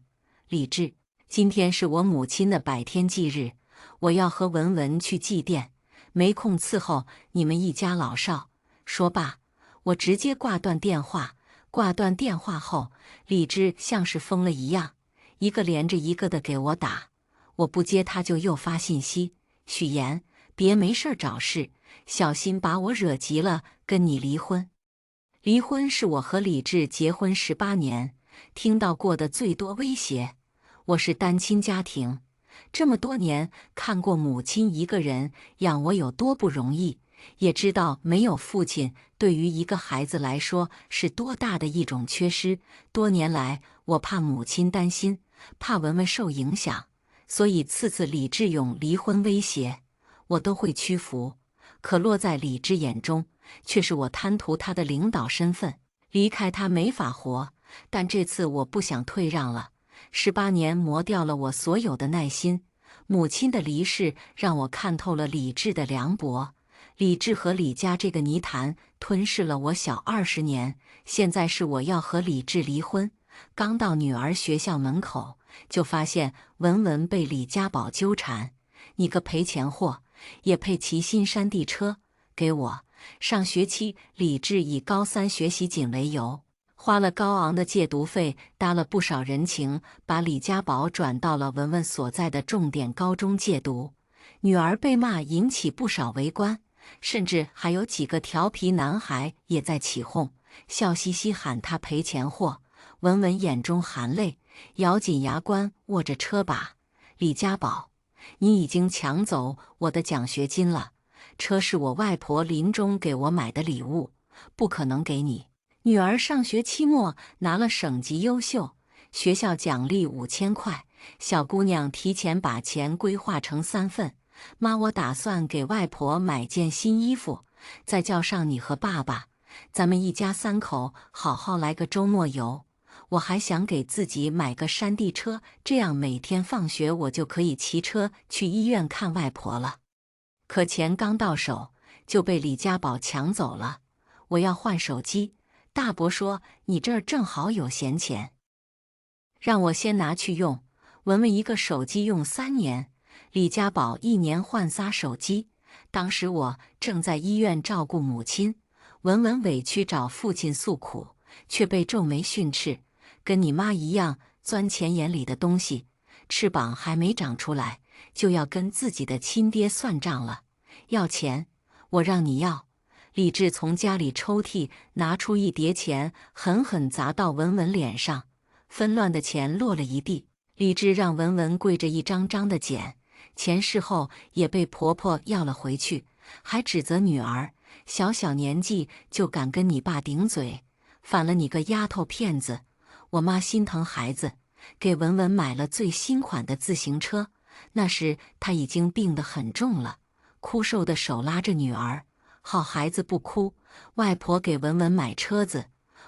李志，今天是我母亲的百天忌日，我要和文文去祭奠，没空伺候你们一家老少。说罢，我直接挂断电话。挂断电话后，李志像是疯了一样，一个连着一个的给我打。我不接，他就又发信息：“许言，别没事找事，小心把我惹急了，跟你离婚。”离婚是我和李志结婚18年听到过的最多威胁。我是单亲家庭，这么多年看过母亲一个人养我有多不容易，也知道没有父亲对于一个孩子来说是多大的一种缺失。多年来，我怕母亲担心，怕文文受影响，所以次次李志勇离婚威胁，我都会屈服。可落在李志眼中，却是我贪图他的领导身份，离开他没法活。但这次我不想退让了。18年磨掉了我所有的耐心，母亲的离世让我看透了李志的凉薄。李志和李家这个泥潭吞噬了我小20年，现在是我要和李志离婚。刚到女儿学校门口，就发现文文被李家宝纠缠：“你个赔钱货，也配骑新山地车？给我！”上学期，李志以高3学习紧为由，花了高昂的戒毒费，搭了不少人情，把李家宝转到了文文所在的重点高中戒毒。女儿被骂，引起不少围观，甚至还有几个调皮男孩也在起哄，笑嘻嘻喊他赔钱货。文文眼中含泪，咬紧牙关握着车把：“李家宝，你已经抢走我的奖学金了。车是我外婆临终给我买的礼物，不可能给你。”女儿上学期末拿了省级优秀，学校奖励5000块。小姑娘提前把钱规划成3份。妈，我打算给外婆买件新衣服，再叫上你和爸爸，咱们一家3口好好来个周末游。我还想给自己买个山地车，这样每天放学我就可以骑车去医院看外婆了。可钱刚到手，就被李家宝抢走了。我要换手机，大伯说你这儿正好有闲钱，让我先拿去用。文文一个手机用3年，李家宝1年换仨手机。当时我正在医院照顾母亲，文文委屈找父亲诉苦，却被皱眉训斥，跟你妈一样钻钱眼里的东西，翅膀还没长出来，就要跟自己的亲爹算账了。要钱，我让你要。李治从家里抽屉拿出一叠钱，狠狠砸到文文脸上，纷乱的钱落了一地。李治让文文跪着一张张的捡钱，事后也被婆婆要了回去，还指责女儿小年纪就敢跟你爸顶嘴，反了你个丫头片子。我妈心疼孩子，给文文买了最新款的自行车。那时她已经病得很重了，枯瘦的手拉着女儿，好孩子不哭。外婆给文文买车子，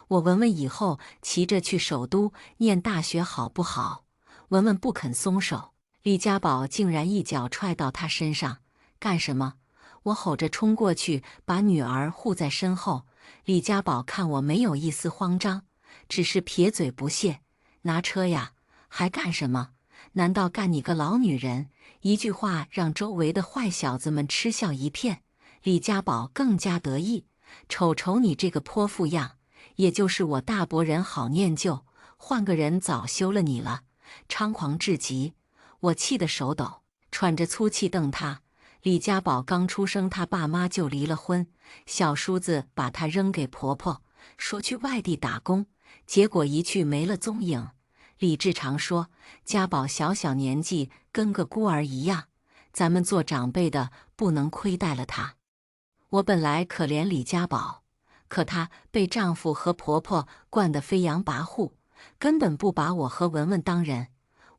我文文以后骑着去首都念大学好不好？文文不肯松手，李家宝竟然一脚踹到她身上。干什么？我吼着冲过去，把女儿护在身后。李家宝看我没有一丝慌张，只是撇嘴不屑：拿车呀，还干什么？难道干你个老女人？一句话让周围的坏小子们嗤笑一片。李家宝更加得意：瞅你这个泼妇样，也就是我大伯人好念旧，换个人早休了你了。猖狂至极，我气得手抖，喘着粗气瞪他。李家宝刚出生，他爸妈就离了婚，小叔子把他扔给婆婆，说去外地打工，结果一去没了踪影。李治常说，家宝小年纪跟个孤儿一样，咱们做长辈的不能亏待了他。我本来可怜李家宝，可她被丈夫和婆婆惯得飞扬跋扈，根本不把我和文文当人。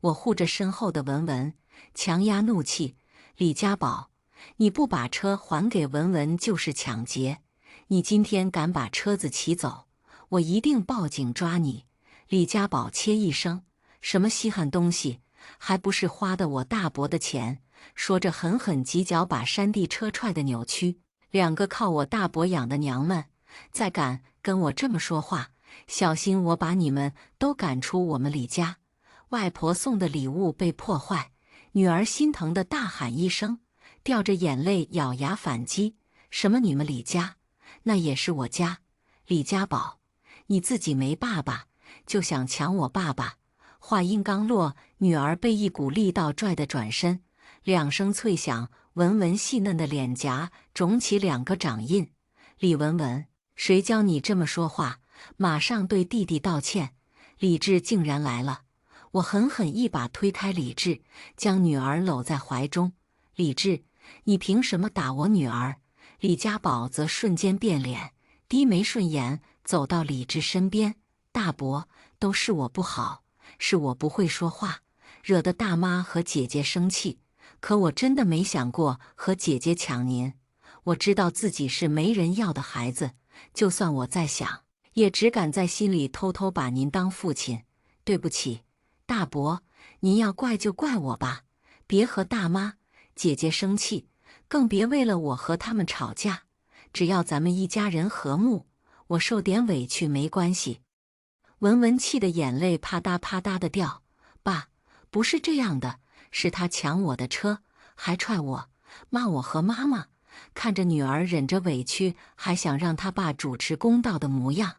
我护着身后的文文，强压怒气：李家宝，你不把车还给文文就是抢劫，你今天敢把车子骑走，我一定报警抓你。李家宝切一声：什么稀罕东西，还不是花的我大伯的钱。说着狠狠几脚把山地车踹得扭曲。2个靠我大伯养的娘们，再敢跟我这么说话，小心我把你们都赶出我们李家。外婆送的礼物被破坏，女儿心疼的大喊一声，掉着眼泪咬牙反击：什么你们李家？那也是我家。李家宝，你自己没爸爸，就想抢我爸爸？话音刚落，女儿被一股力道拽得转身，2声脆响，文文细嫩的脸颊肿起2个掌印。李文文，谁教你这么说话？马上对弟弟道歉。李治竟然来了，我狠狠一把推开李治，将女儿搂在怀中。李治，你凭什么打我女儿？李家宝则瞬间变脸，低眉顺眼，走到李治身边：大伯，都是我不好，是我不会说话，惹得大妈和姐姐生气。可我真的没想过和姐姐抢您，我知道自己是没人要的孩子，就算我再想，也只敢在心里偷偷把您当父亲。对不起，大伯，您要怪就怪我吧，别和大妈、姐姐生气，更别为了我和他们吵架。只要咱们一家人和睦，我受点委屈没关系。文文气得眼泪啪嗒啪嗒的掉。爸，不是这样的，是他抢我的车，还踹我，骂我和妈妈。看着女儿忍着委屈，还想让他爸主持公道的模样，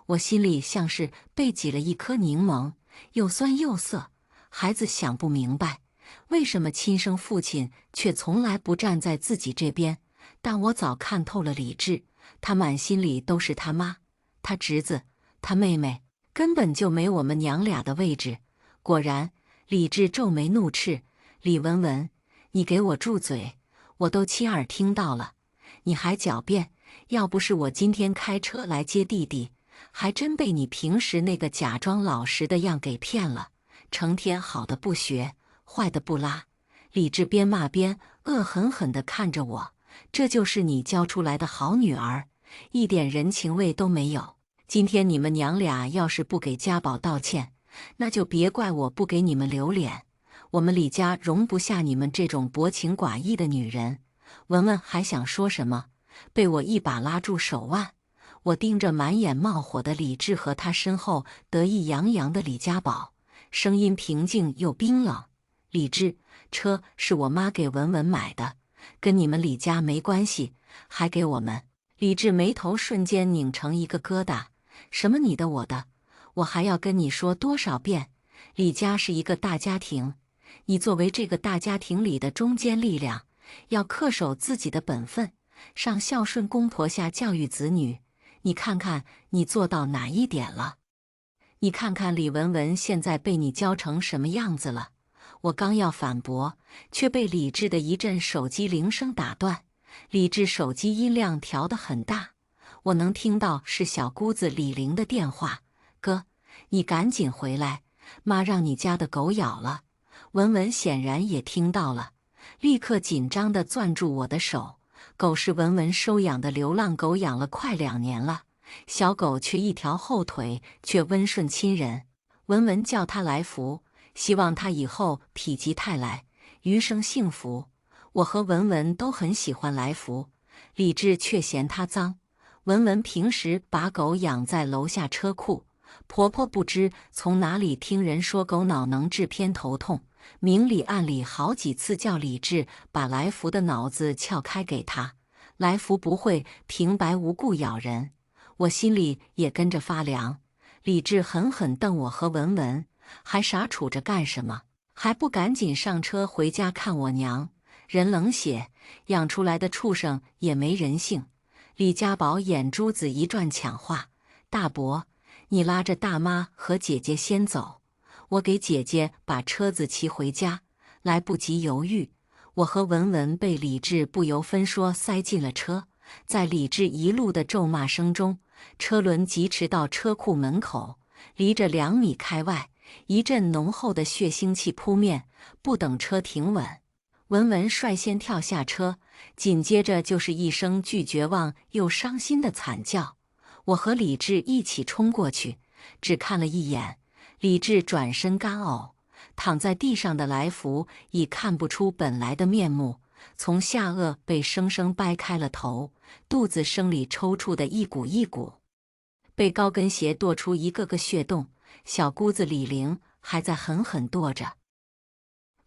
我心里像是被挤了一颗柠檬，又酸又涩。孩子想不明白，为什么亲生父亲却从来不站在自己这边。但我早看透了李治，他满心里都是他妈、他侄子、他妹妹，根本就没我们娘俩的位置。果然，李治皱眉怒斥：李文文，你给我住嘴！我都亲耳听到了，你还狡辩。要不是我今天开车来接弟弟，还真被你平时那个假装老实的样给骗了，成天好的不学，坏的不拉。李治边骂边恶狠狠地看着我：这就是你教出来的好女儿，一点人情味都没有。今天你们娘俩要是不给家宝道歉，那就别怪我不给你们留脸。我们李家容不下你们这种薄情寡义的女人。”文文还想说什么，被我一把拉住手腕。我盯着满眼冒火的李治和他身后得意洋洋的李家宝，声音平静又冰冷：“李治，车是我妈给文文买的，跟你们李家没关系，还给我们。”李治眉头瞬间拧成一个疙瘩：“什么你的我的？我还要跟你说多少遍？李家是一个大家庭，你作为这个大家庭里的中坚力量，要恪守自己的本分，上孝顺公婆，下教育子女。你看看你做到哪一点了？你看看李文文现在被你教成什么样子了？”我刚要反驳，却被李治的一阵手机铃声打断。李治手机音量调得很大，我能听到是小姑子李玲的电话：“哥，你赶紧回来，妈让你家的狗咬了。”文文显然也听到了，立刻紧张地攥住我的手。狗是文文收养的流浪狗，养了快2年了，小狗却一条后腿，却温顺亲人。文文叫它来福，希望它以后否极泰来，余生幸福。我和文文都很喜欢来福，李治却嫌它脏。文文平时把狗养在楼下车库，婆婆不知从哪里听人说狗脑能治偏头痛，明里暗里好几次叫李治把来福的脑子撬开给他。来福不会平白无故咬人，我心里也跟着发凉。李治狠狠瞪我和文文，还傻杵着干什么？还不赶紧上车回家看我娘！人冷血，养出来的畜生也没人性。李家宝眼珠子一转，抢话：“大伯，你拉着大妈和姐姐先走，我给姐姐把车子骑回家。”来不及犹豫，我和文文被李治不由分说塞进了车。在李治一路的咒骂声中，车轮疾驰到车库门口，离着2米开外，一阵浓厚的血腥气扑面。不等车停稳，文文率先跳下车，紧接着就是一声既绝望又伤心的惨叫。我和李治一起冲过去，只看了一眼，李治转身干呕。躺在地上的来福已看不出本来的面目，从下颚被生生掰开了头，肚子生里抽搐的一股一股，被高跟鞋跺出一个个血洞。小姑子李玲还在狠狠跺着：“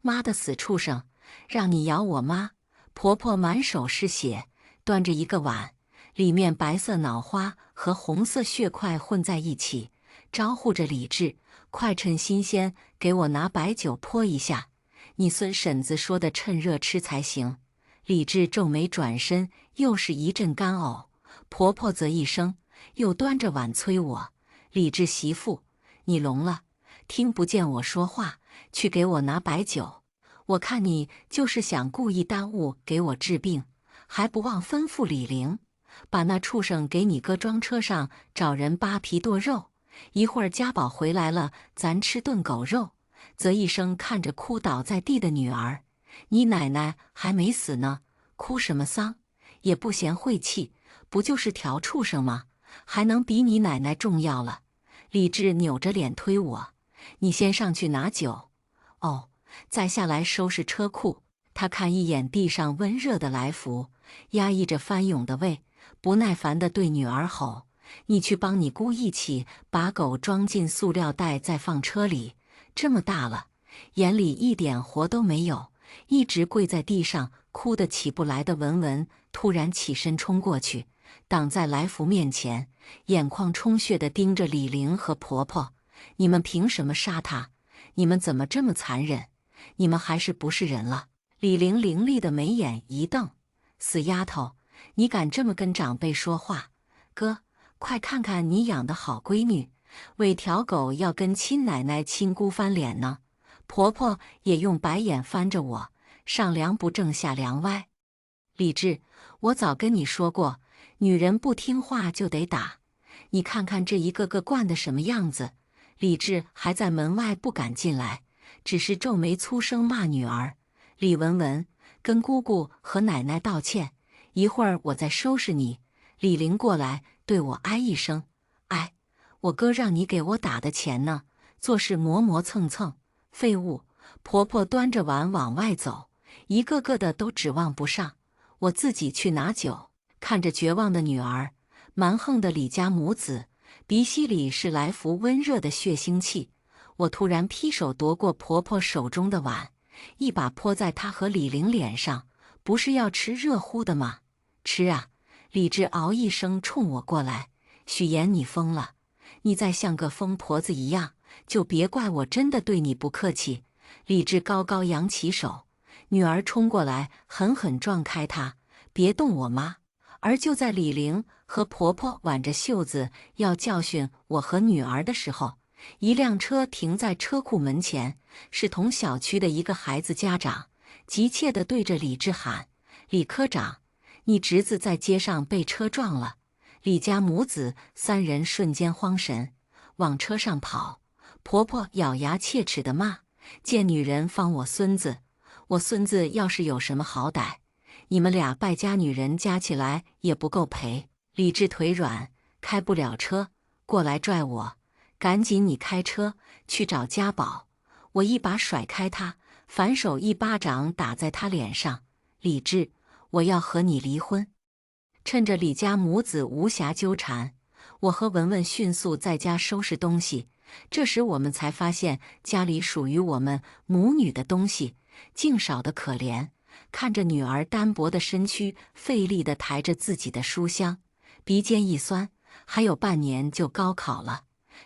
妈的死畜生，让你咬我妈！”婆婆满手是血，端着一个碗，里面白色脑花和红色血块混在一起，招呼着李治：“快趁新鲜给我拿白酒泼一下，你孙婶子说的趁热吃才行。”李治皱眉转身，又是一阵干呕。婆婆则一声，又端着碗催我：“李治媳妇，你聋了，听不见我说话，去给我拿白酒。我看你就是想故意耽误给我治病，还不忘吩咐李玲，把那畜生给你哥装车上，找人扒皮剁肉。一会儿家宝回来了，咱吃顿狗肉。”啧一声看着哭倒在地的女儿：“你奶奶还没死呢，哭什么丧？也不嫌晦气，不就是条畜生吗？还能比你奶奶重要了？”李治扭着脸推我：“你先上去拿酒，哦，再下来收拾车库。”他看一眼地上温热的来福，压抑着翻涌的胃，不耐烦地对女儿吼：“你去帮你姑一起把狗装进塑料袋，再放车里。这么大了，眼里一点活都没有。”一直跪在地上哭得起不来的文文突然起身冲过去，挡在来福面前，眼眶充血地盯着李玲和婆婆：“你们凭什么杀他？你们怎么这么残忍？你们还是不是人了？”李玲凌厉的眉眼一瞪：“死丫头，你敢这么跟长辈说话？哥，快看看你养的好闺女，为条狗要跟亲奶奶亲姑翻脸呢！”婆婆也用白眼翻着我，上梁不正下梁歪。李治，我早跟你说过，女人不听话就得打。你看看这一个个惯得什么样子。李治还在门外不敢进来，只是皱眉粗声骂女儿：“李文文，跟姑姑和奶奶道歉，一会儿我再收拾你。”李玲过来对我哎一声：“哎，我哥让你给我打的钱呢，做事磨磨蹭蹭，废物！婆婆端着碗往外走，一个个的都指望不上。我自己去拿酒。看着绝望的女儿，蛮横的李家母子，鼻息里是来福温热的血腥气。我突然劈手夺过婆婆手中的碗，一把泼在她和李玲脸上。不是要吃热乎的吗？吃啊！李治嗷一声冲我过来。许言，你疯了！你再像个疯婆子一样，就别怪我真的对你不客气。李治高高扬起手，女儿冲过来，狠狠撞开他，别动我妈！而就在李玲和婆婆挽着袖子要教训我和女儿的时候，一辆车停在车库门前，是同小区的一个孩子家长，急切地对着李治喊：“李科长，你侄子在街上被车撞了！”李家母子三人瞬间慌神，往车上跑。婆婆咬牙切齿地骂：“贱女人放我孙子！我孙子要是有什么好歹，你们俩败家女人加起来也不够赔！”李治腿软，开不了车，过来拽我：“赶紧你开车去找家宝！”我一把甩开他，反手一巴掌打在他脸上：“李治，我要和你离婚！”趁着李家母子无暇纠缠，我和文文迅速在家收拾东西。这时我们才发现，家里属于我们母女的东西竟少得可怜。看着女儿单薄的身躯费力地抬着自己的书箱，鼻尖一酸。还有半年就高考了，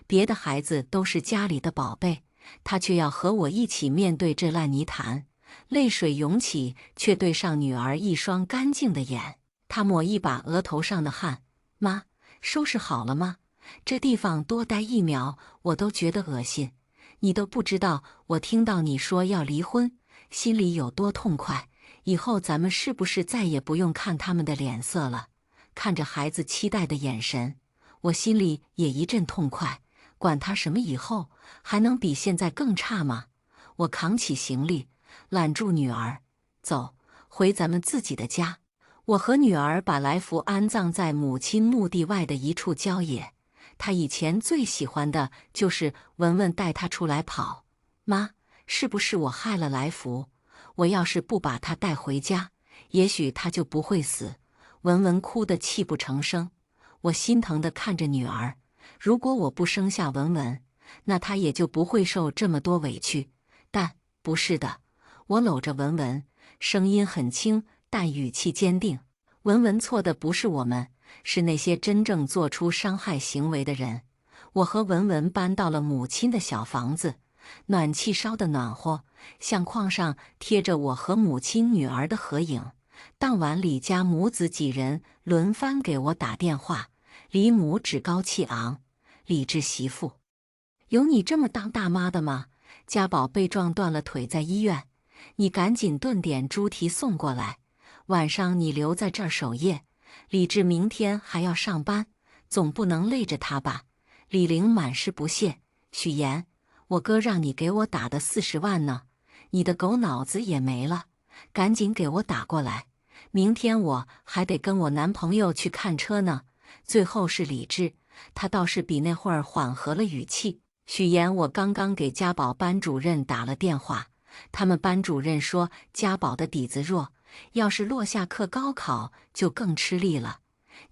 别的孩子都是家里的宝贝，她却要和我一起面对这烂泥潭。泪水涌起，却对上女儿一双干净的眼。她抹一把额头上的汗：“妈，收拾好了吗？这地方多待一秒我都觉得恶心。你都不知道我听到你说要离婚，心里有多痛快。以后咱们是不是再也不用看他们的脸色了？”看着孩子期待的眼神，我心里也一阵痛快。管他什么以后，还能比现在更差吗？我扛起行李，揽住女儿：“走，回咱们自己的家。”我和女儿把来福安葬在母亲墓地外的一处郊野。她以前最喜欢的就是文文带她出来跑。妈，是不是我害了来福？我要是不把她带回家，也许她就不会死。文文哭得泣不成声。我心疼地看着女儿，如果我不生下文文，那她也就不会受这么多委屈。但不是的，我搂着文文，声音很轻，但语气坚定：“文文错的不是我们，是那些真正做出伤害行为的人。”我和文文搬到了母亲的小房子，暖气烧得暖和，相框上贴着我和母亲、女儿的合影。当晚，李家母子几人轮番给我打电话。李母趾高气昂：“李治媳妇，有你这么当大妈的吗？家宝被撞断了腿，在医院，你赶紧炖点猪蹄送过来。晚上你留在这儿守夜，李治明天还要上班，总不能累着他吧？”李玲满是不屑：“许言，我哥让你给我打的40万呢，你的狗脑子也没了，赶紧给我打过来。明天我还得跟我男朋友去看车呢。”最后是李治，他倒是比那会儿缓和了语气：“许言，我刚刚给家宝班主任打了电话，他们班主任说家宝的底子弱，要是落下课高考就更吃力了。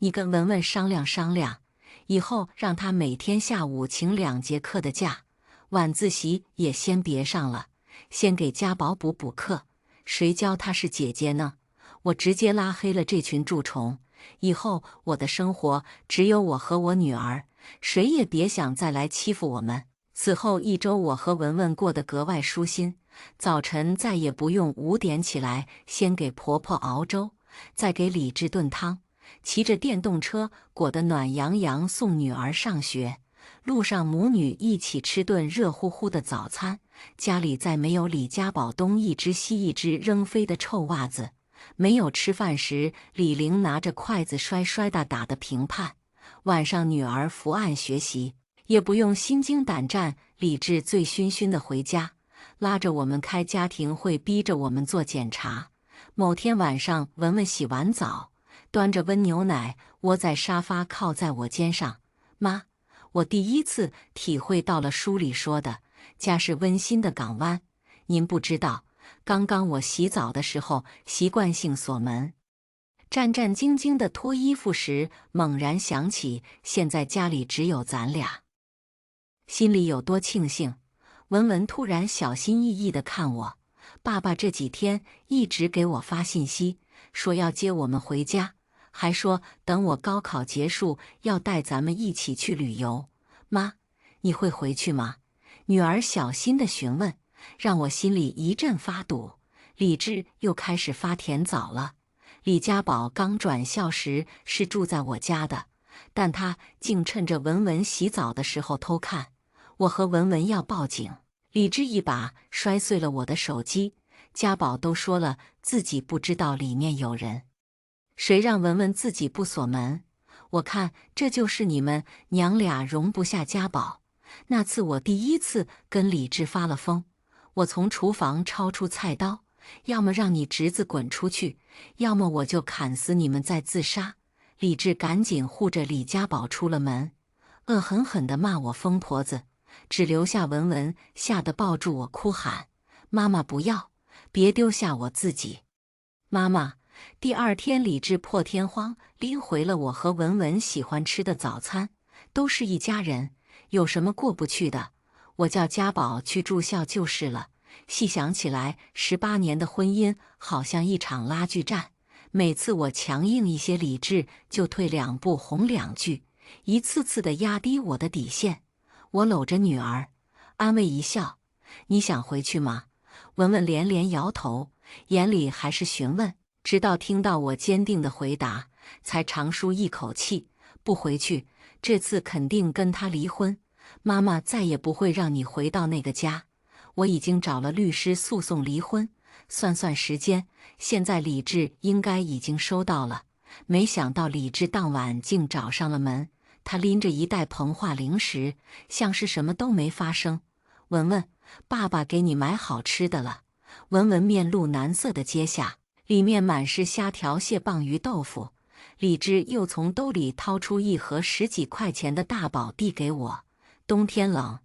你跟文文商量商量，以后让他每天下午请2节课的假，晚自习也先别上了，先给家宝补补课。谁教他是姐姐呢？”我直接拉黑了这群蛀虫。以后我的生活只有我和我女儿，谁也别想再来欺负我们。此后1周，我和文文过得格外舒心。早晨再也不用5点起来，先给婆婆熬粥，再给李治炖汤，骑着电动车裹得暖洋洋送女儿上学。路上母女一起吃顿热乎乎的早餐，家里再没有李家宝东一只西一只扔飞的臭袜子。没有吃饭时，李玲拿着筷子摔打打得平判。晚上女儿伏案学习，也不用心惊胆战。李治醉醺醺地回家，拉着我们开家庭会，逼着我们做检查。某天晚上，文文洗完澡，端着温牛奶窝在沙发靠在我肩上：“妈，我第一次体会到了书里说的家是温馨的港湾。您不知道，刚刚我洗澡的时候习惯性锁门，战战兢兢地脱衣服时，猛然想起现在家里只有咱俩，心里有多庆幸。文文突然小心翼翼地看我，爸爸这几天一直给我发信息，说要接我们回家，还说等我高考结束要带咱们一起去旅游。妈，你会回去吗？女儿小心地询问，让我心里一阵发堵。李志又开始发甜枣了。李家宝刚转校时是住在我家的，但他竟趁着文文洗澡的时候偷看。我和文文要报警，李志一把摔碎了我的手机。家宝都说了自己不知道里面有人，谁让文文自己不锁门？我看这就是你们娘俩容不下家宝。那次我第一次跟李志发了疯，我从厨房抄出菜刀，要么让你侄子滚出去，要么我就砍死你们再自杀。李志赶紧护着李家宝出了门，恶狠狠地骂我疯婆子，只留下文文吓得抱住我哭喊：妈妈不要，别丢下我自己。妈妈。第二天李志破天荒拎回了我和文文喜欢吃的早餐，都是一家人，有什么过不去的？我叫家宝去住校就是了。细想起来，18年的婚姻好像一场拉锯战，每次我强硬一些，李志就退2步哄2句，一次次的压低我的底线。我搂着女儿，安慰一笑：你想回去吗？文文连连摇头，眼里还是询问。直到听到我坚定的回答，才长舒一口气，不回去，这次肯定跟他离婚。妈妈再也不会让你回到那个家。我已经找了律师诉讼离婚，算算时间，现在李志应该已经收到了。没想到李志当晚竟找上了门，他拎着一袋膨化零食，像是什么都没发生。文文，爸爸给你买好吃的了。文文面露难色的接下，里面满是虾条、蟹棒、鱼豆腐。李志又从兜里掏出一盒10几块钱的大宝递给我。冬天冷，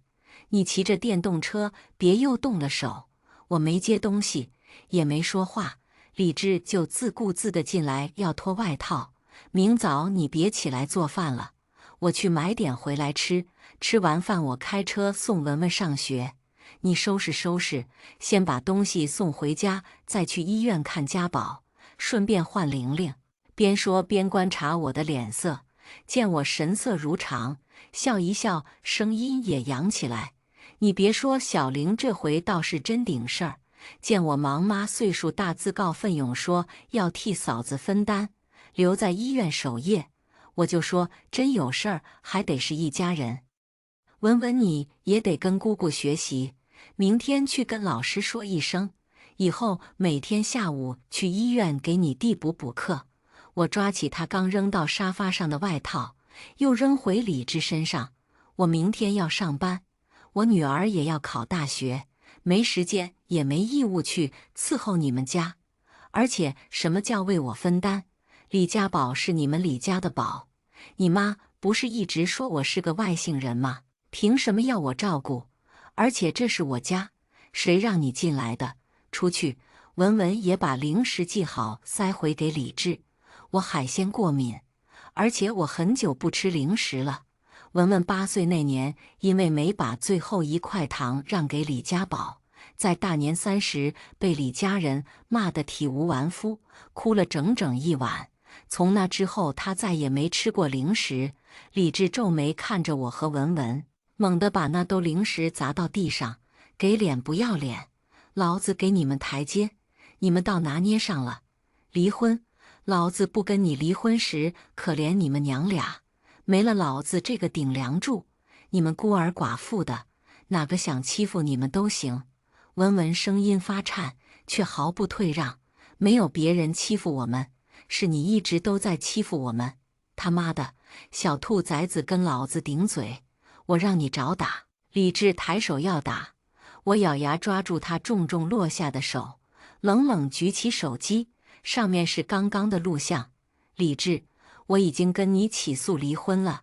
你骑着电动车别又冻了手。我没接东西，也没说话，李志就自顾自地进来要脱外套。明早你别起来做饭了，我去买点回来吃。吃完饭我开车送文文上学。你收拾收拾，先把东西送回家，再去医院看家宝，顺便换玲玲。边说边观察我的脸色，见我神色如常，笑一笑，声音也扬起来。你别说，小玲这回倒是真顶事儿。见我忙妈岁数大，自告奋勇说要替嫂子分担，留在医院守夜，我就说真有事儿，还得是一家人。文文，你也得跟姑姑学习。明天去跟老师说一声，以后每天下午去医院给你递补课。我抓起他刚扔到沙发上的外套，又扔回李志身上。我明天要上班，我女儿也要考大学，没时间也没义务去伺候你们家。而且什么叫为我分担？李家宝是你们李家的宝，你妈不是一直说我是个外姓人吗？凭什么要我照顾？而且这是我家，谁让你进来的？出去！文文也把零食系好塞回给李志。我海鲜过敏，而且我很久不吃零食了。文文8岁那年，因为没把最后1块糖让给李家宝，在大年30被李家人骂得体无完肤，哭了整整1晚。从那之后，他再也没吃过零食。李志皱眉看着我和文文，猛地把那兜零食砸到地上，给脸不要脸！老子给你们台阶，你们倒拿捏上了。离婚，老子不跟你离婚时，可怜你们娘俩，没了老子这个顶梁柱，你们孤儿寡妇的，哪个想欺负你们都行。文文声音发颤，却毫不退让。没有别人欺负我们，是你一直都在欺负我们。他妈的，小兔崽子跟老子顶嘴，我让你找打！李志抬手要打，我咬牙抓住他重重落下的手，冷冷举起手机，上面是刚刚的录像。李志，我已经跟你起诉离婚了，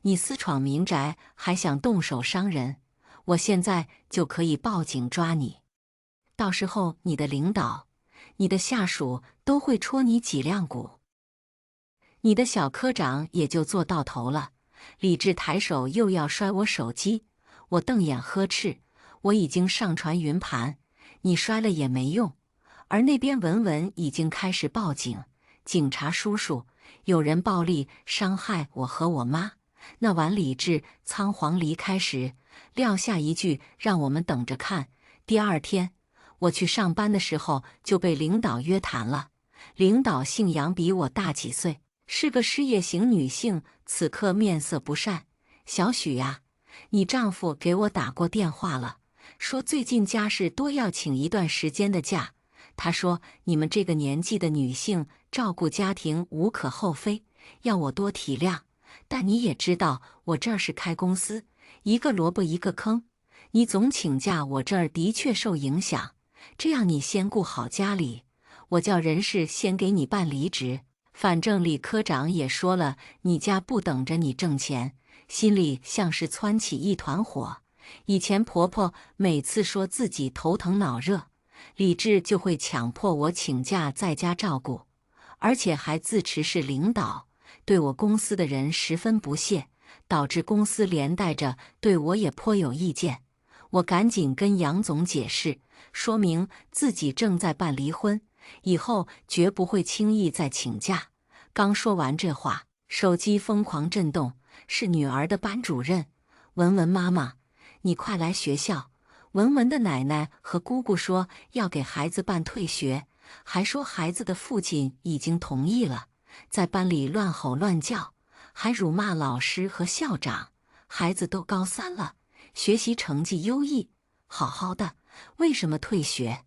你私闯民宅，还想动手伤人，我现在就可以报警抓你。到时候你的领导、你的下属都会戳你脊梁骨。你的小科长也就做到头了。李治抬手又要摔我手机，我瞪眼呵斥：我已经上传云盘，你摔了也没用。而那边文文已经开始报警，警察叔叔，有人暴力伤害我和我妈。那晚李治仓皇离开时，撂下一句让我们等着看。第二天我去上班的时候就被领导约谈了。领导姓杨，比我大几岁，是个事业型女性，此刻面色不善。小许呀，你丈夫给我打过电话了，说最近家事多，要请一段时间的假。他说你们这个年纪的女性照顾家庭无可厚非，要我多体谅。但你也知道我这儿是开公司，一个萝卜一个坑，你总请假，我这儿的确受影响。这样你先顾好家里，我叫人事先给你办离职。反正李科长也说了，你家不等着你挣钱。心里像是蹿起一团火。以前婆婆每次说自己头疼脑热，李治就会强迫我请假在家照顾，而且还自持是领导，对我公司的人十分不屑，导致公司连带着对我也颇有意见。我赶紧跟杨总解释，说明自己正在办离婚，以后绝不会轻易再请假。刚说完这话，手机疯狂震动，是女儿的班主任。文文妈妈，你快来学校。文文的奶奶和姑姑说要给孩子办退学，还说孩子的父亲已经同意了，在班里乱吼乱叫，还辱骂老师和校长。孩子都高3了，学习成绩优异，好好的，为什么退学？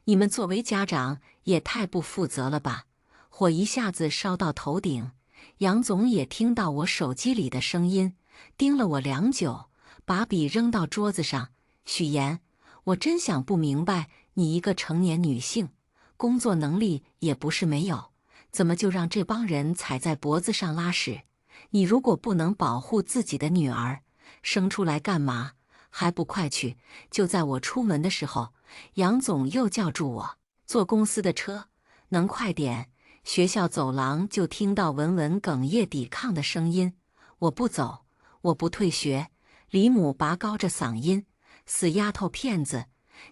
你们作为家长也太不负责了吧！火一下子烧到头顶。杨总也听到我手机里的声音，盯了我良久，把笔扔到桌子上。许妍，我真想不明白，你一个成年女性，工作能力也不是没有，怎么就让这帮人踩在脖子上拉屎？你如果不能保护自己的女儿，生出来干嘛？还不快去！就在我出门的时候，杨总又叫住我，坐公司的车，能快点？学校走廊就听到文文哽咽抵抗的声音：我不走，我不退学。李母拔高着嗓音：死丫头片子，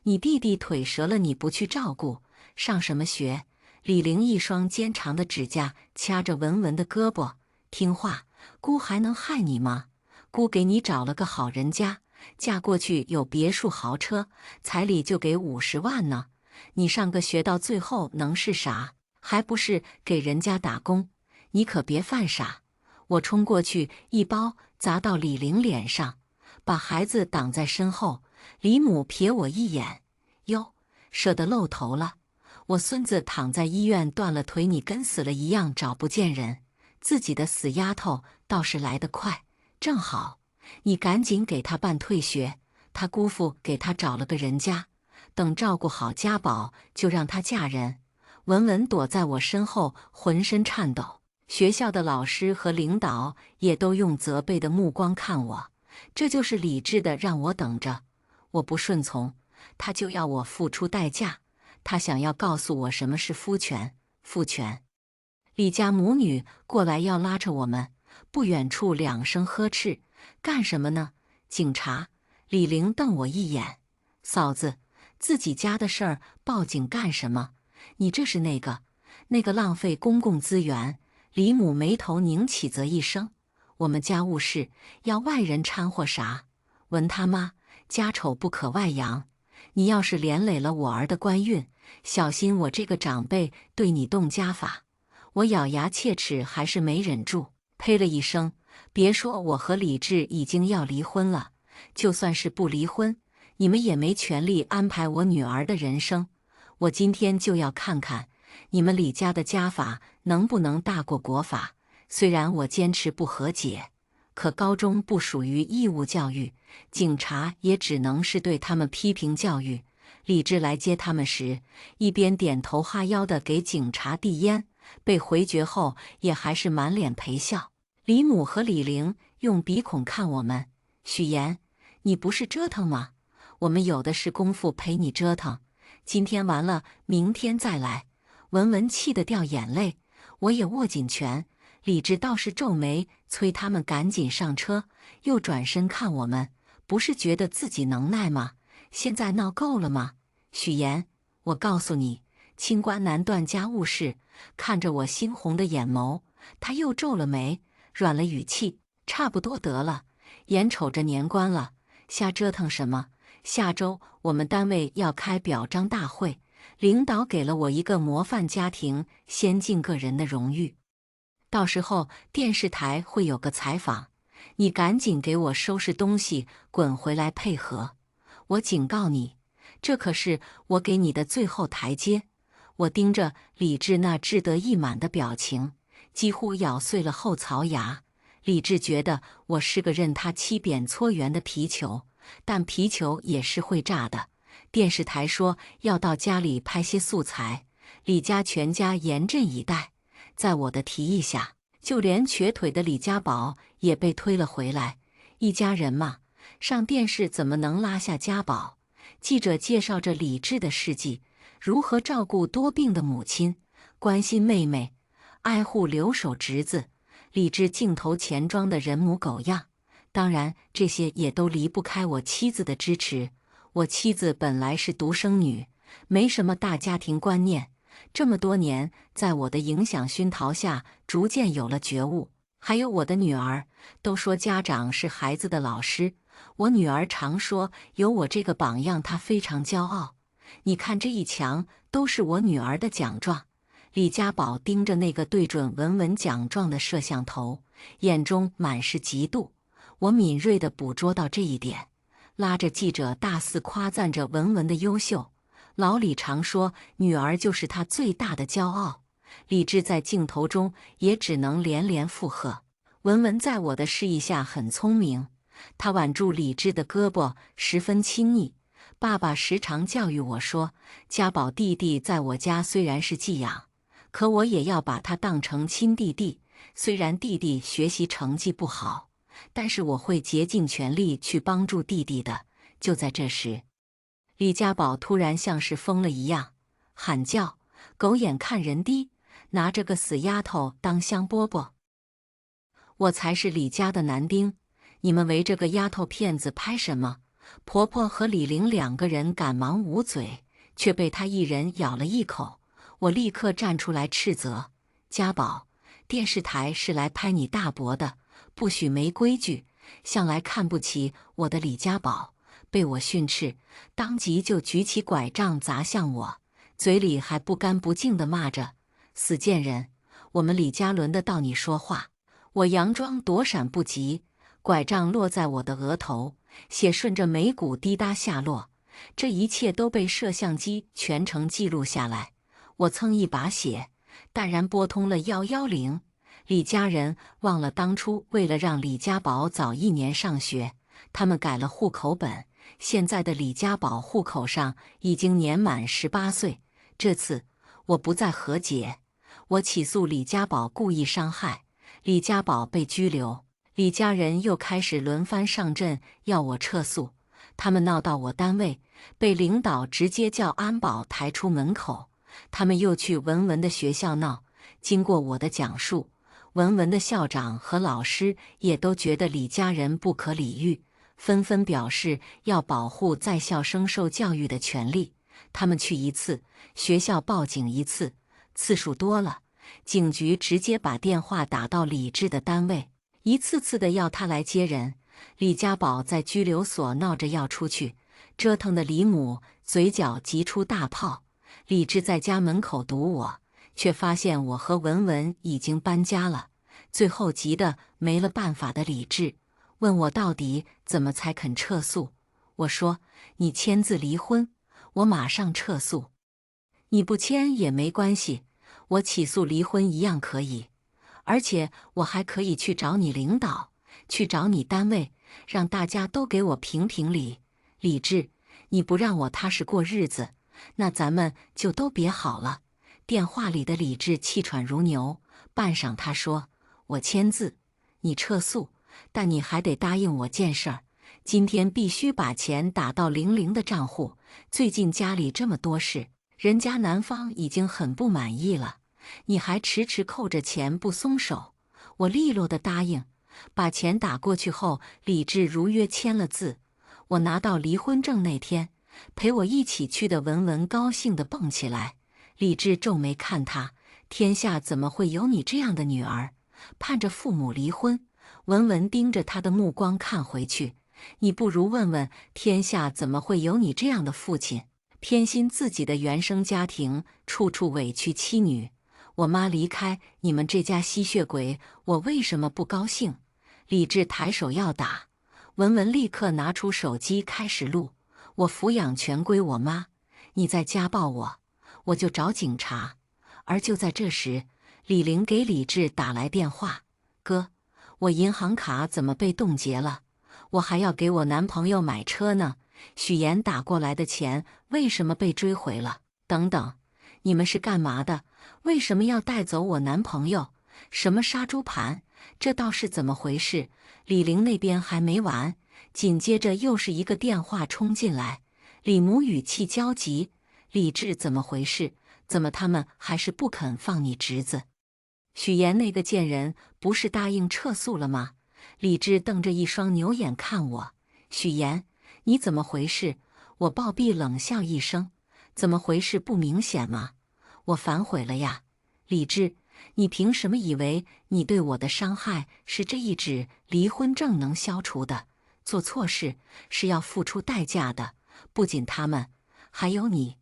你弟弟腿折了，你不去照顾，上什么学？李玲一双尖长的指甲掐着文文的胳膊：听话，姑还能害你吗？姑给你找了个好人家，嫁过去有别墅豪车，彩礼就给50万呢。你上个学到最后能是啥？还不是给人家打工？你可别犯傻！我冲过去，一包砸到李玲脸上，把孩子挡在身后。李母瞥我一眼：哟，舍得露头了。我孙子躺在医院断了腿，你跟死了一样找不见人。自己的死丫头倒是来得快，正好，你赶紧给他办退学。他姑父给他找了个人家，等照顾好家宝就让他嫁人。文文躲在我身后，浑身颤抖。学校的老师和领导也都用责备的目光看我。这就是理智的让我等着。我不顺从，他就要我付出代价。他想要告诉我什么是夫权。父权。李家母女过来要拉着我们，不远处2声呵斥：干什么呢？警察！李玲瞪我一眼：嫂子，自己家的事儿报警干什么？你这是那个浪费公共资源。李母眉头拧起，啧一声：我们家务事要外人掺和啥？文他妈，家丑不可外扬。你要是连累了我儿的官运，小心我这个长辈对你动家法。我咬牙切齿，还是没忍住，呸了一声。别说我和李治已经要离婚了，就算是不离婚，你们也没权利安排我女儿的人生。我今天就要看看你们李家的家法能不能大过国法。虽然我坚持不和解，可高中不属于义务教育，警察也只能是对他们批评教育。李治来接他们时，一边点头哈腰地给警察递烟，被回绝后也还是满脸陪笑。李母和李玲用鼻孔看我们。许言，你不是折腾吗？我们有的是功夫陪你折腾，今天完了，明天再来。文文气得掉眼泪，我也握紧拳。李治倒是皱眉，催他们赶紧上车，又转身看我们，不是觉得自己能耐吗？现在闹够了吗？许言，我告诉你，清官难断家务事。看着我猩红的眼眸，他又皱了眉，软了语气，差不多得了，眼瞅着年关了，瞎折腾什么？下周我们单位要开表彰大会，领导给了我一个模范家庭先进个人的荣誉。到时候电视台会有个采访，你赶紧给我收拾东西，滚回来配合。我警告你，这可是我给你的最后台阶。我盯着李治那志得意满的表情，几乎咬碎了后槽牙。李治觉得我是个任他欺扁搓圆的皮球，但皮球也是会炸的。电视台说要到家里拍些素材，李家全家严阵以待。在我的提议下，就连瘸腿的李家宝也被推了回来。一家人嘛，上电视怎么能拉下家宝？记者介绍着李治的事迹，如何照顾多病的母亲，关心妹妹，爱护留守侄子。李治镜头前装的人模狗样，当然这些也都离不开我妻子的支持。我妻子本来是独生女，没什么大家庭观念，这么多年在我的影响熏陶下，逐渐有了觉悟。还有我的女儿，都说家长是孩子的老师，我女儿常说有我这个榜样，她非常骄傲。你看这一墙都是我女儿的奖状。李家宝盯着那个对准文文奖状的摄像头，眼中满是嫉妒。我敏锐地捕捉到这一点，拉着记者大肆夸赞着文文的优秀。老李常说，女儿就是他最大的骄傲。李治在镜头中也只能连连附和。文文在我的示意下很聪明，他挽住李治的胳膊，十分亲昵。爸爸时常教育我说，家宝弟弟在我家虽然是寄养，可我也要把他当成亲弟弟。虽然弟弟学习成绩不好，但是我会竭尽全力去帮助弟弟的。就在这时，李家宝突然像是疯了一样喊叫：“狗眼看人低，拿着个死丫头当香饽饽！我才是李家的男丁，你们围着个丫头片子拍什么？”婆婆和李玲两个人赶忙捂嘴，却被她一人咬了一口。我立刻站出来斥责：“家宝，电视台是来拍你大伯的，不许没规矩！向来看不起我的李家宝，被我训斥，当即就举起拐杖砸向我，嘴里还不干不净地骂着：‘死贱人，我们李家轮得到你说话？’我佯装躲闪不及，拐杖落在我的额头，血顺着眉骨滴答下落。这一切都被摄像机全程记录下来。我蹭一把血，淡然拨通了110。李家人忘了当初为了让李家宝早1年上学，他们改了户口本。现在的李家宝户口上已经年满18岁。这次我不再和解，我起诉李家宝故意伤害，李家宝被拘留。李家人又开始轮番上阵要我撤诉，他们闹到我单位，被领导直接叫安保抬出门口。他们又去文文的学校闹，经过我的讲述，文文的校长和老师也都觉得李家人不可理喻，纷纷表示要保护在校生受教育的权利。他们去一次，学校报警一次，次数多了，警局直接把电话打到李治的单位，一次次的要他来接人。李家宝在拘留所闹着要出去，折腾的李母嘴角急出大泡。李治在家门口堵我，却发现我和文文已经搬家了。最后急得没了办法的李治问我到底怎么才肯撤诉。我说：“你签字离婚，我马上撤诉；你不签也没关系，我起诉离婚一样可以。而且我还可以去找你领导，去找你单位，让大家都给我评评理。李治，你不让我踏实过日子，那咱们就都别好了。”电话里的李治气喘如牛，半晌他说：“我签字，你撤诉，但你还得答应我件事儿，今天必须把钱打到玲玲的账户。最近家里这么多事，人家男方已经很不满意了，你还迟迟扣着钱不松手。我利落的答应，把钱打过去后，李治如约签了字。我拿到离婚证那天，陪我一起去的文文高兴地蹦起来。李治皱眉看他，天下怎么会有你这样的女儿？盼着父母离婚。文文盯着他的目光看回去，你不如问问天下怎么会有你这样的父亲？偏心自己的原生家庭，处处委屈妻女。我妈离开你们这家吸血鬼，我为什么不高兴？李治抬手要打，文文立刻拿出手机开始录。我抚养权归我妈，你再家暴我，我就找警察。而就在这时，李玲给李治打来电话：哥，我银行卡怎么被冻结了？我还要给我男朋友买车呢，许岩打过来的钱为什么被追回了？等等，你们是干嘛的？为什么要带走我男朋友？什么杀猪盘？这倒是怎么回事？李玲那边还没完，紧接着又是一个电话冲进来。李母语气焦急：李治怎么回事？怎么他们还是不肯放你侄子？许岩那个贱人不是答应撤诉了吗？李治瞪着一双牛眼看我。许岩，你怎么回事？我暴毙冷笑一声，怎么回事不明显吗？我反悔了呀。李治，你凭什么以为你对我的伤害是这一纸离婚证能消除的？做错事是要付出代价的，不仅他们，还有你。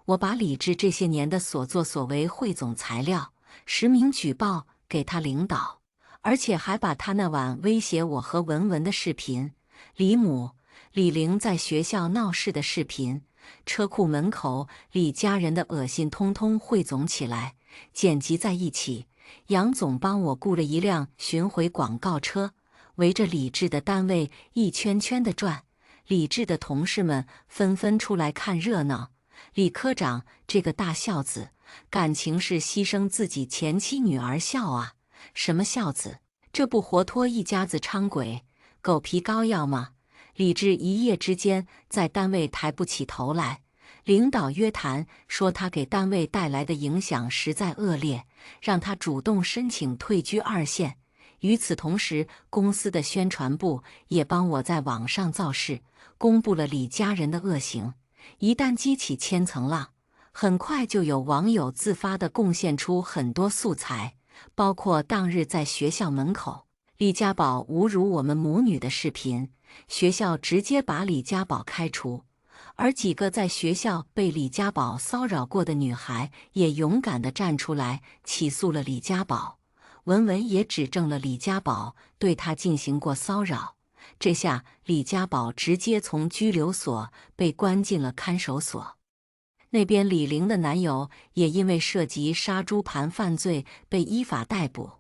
我把李治这些年的所作所为汇总材料，实名举报给他领导，而且还把他那晚威胁我和文文的视频、李母、李玲在学校闹事的视频、车库门口李家人的恶心通通汇总起来，剪辑在一起。杨总帮我雇了一辆巡回广告车，围着李治的单位一圈圈的转。李治的同事们纷纷出来看热闹。李科长这个大孝子，感情是牺牲自己前妻女儿孝啊？什么孝子？这不活脱一家子伥鬼，狗皮膏药吗？李治一夜之间在单位抬不起头来，领导约谈说他给单位带来的影响实在恶劣，让他主动申请退居2线。与此同时，公司的宣传部也帮我在网上造势，公布了李家人的恶行。一旦激起千层浪，很快就有网友自发地贡献出很多素材，包括当日在学校门口李家宝侮辱我们母女的视频，学校直接把李家宝开除。而几个在学校被李家宝骚扰过的女孩也勇敢地站出来起诉了李家宝。文文也指证了李家宝对她进行过骚扰。这下李家宝直接从拘留所被关进了看守所。那边李玲的男友也因为涉及杀猪盘犯罪被依法逮捕，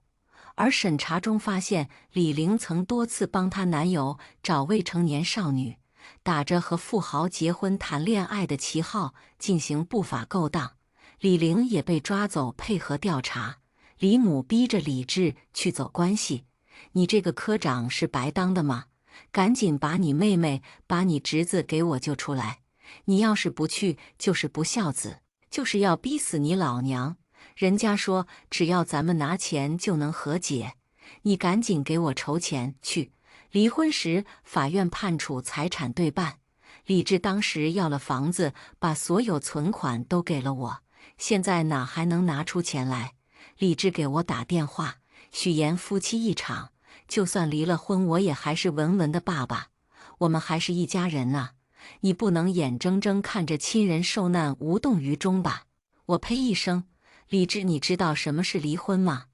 而审查中发现李玲曾多次帮她男友找未成年少女，打着和富豪结婚谈恋爱的旗号进行不法勾当。李玲也被抓走配合调查。李母逼着李治去走关系，你这个科长是白当的吗？赶紧把你妹妹、把你侄子给我救出来！你要是不去，就是不孝子，就是要逼死你老娘！人家说只要咱们拿钱就能和解，你赶紧给我筹钱去！离婚时法院判处财产对半，李治当时要了房子，把所有存款都给了我，现在哪还能拿出钱来？李治给我打电话，许岩夫妻一场。就算离了婚，我也还是文文的爸爸，我们还是一家人啊！你不能眼睁睁看着亲人受难无动于衷吧？我呸一声，李治，你知道什么是离婚吗？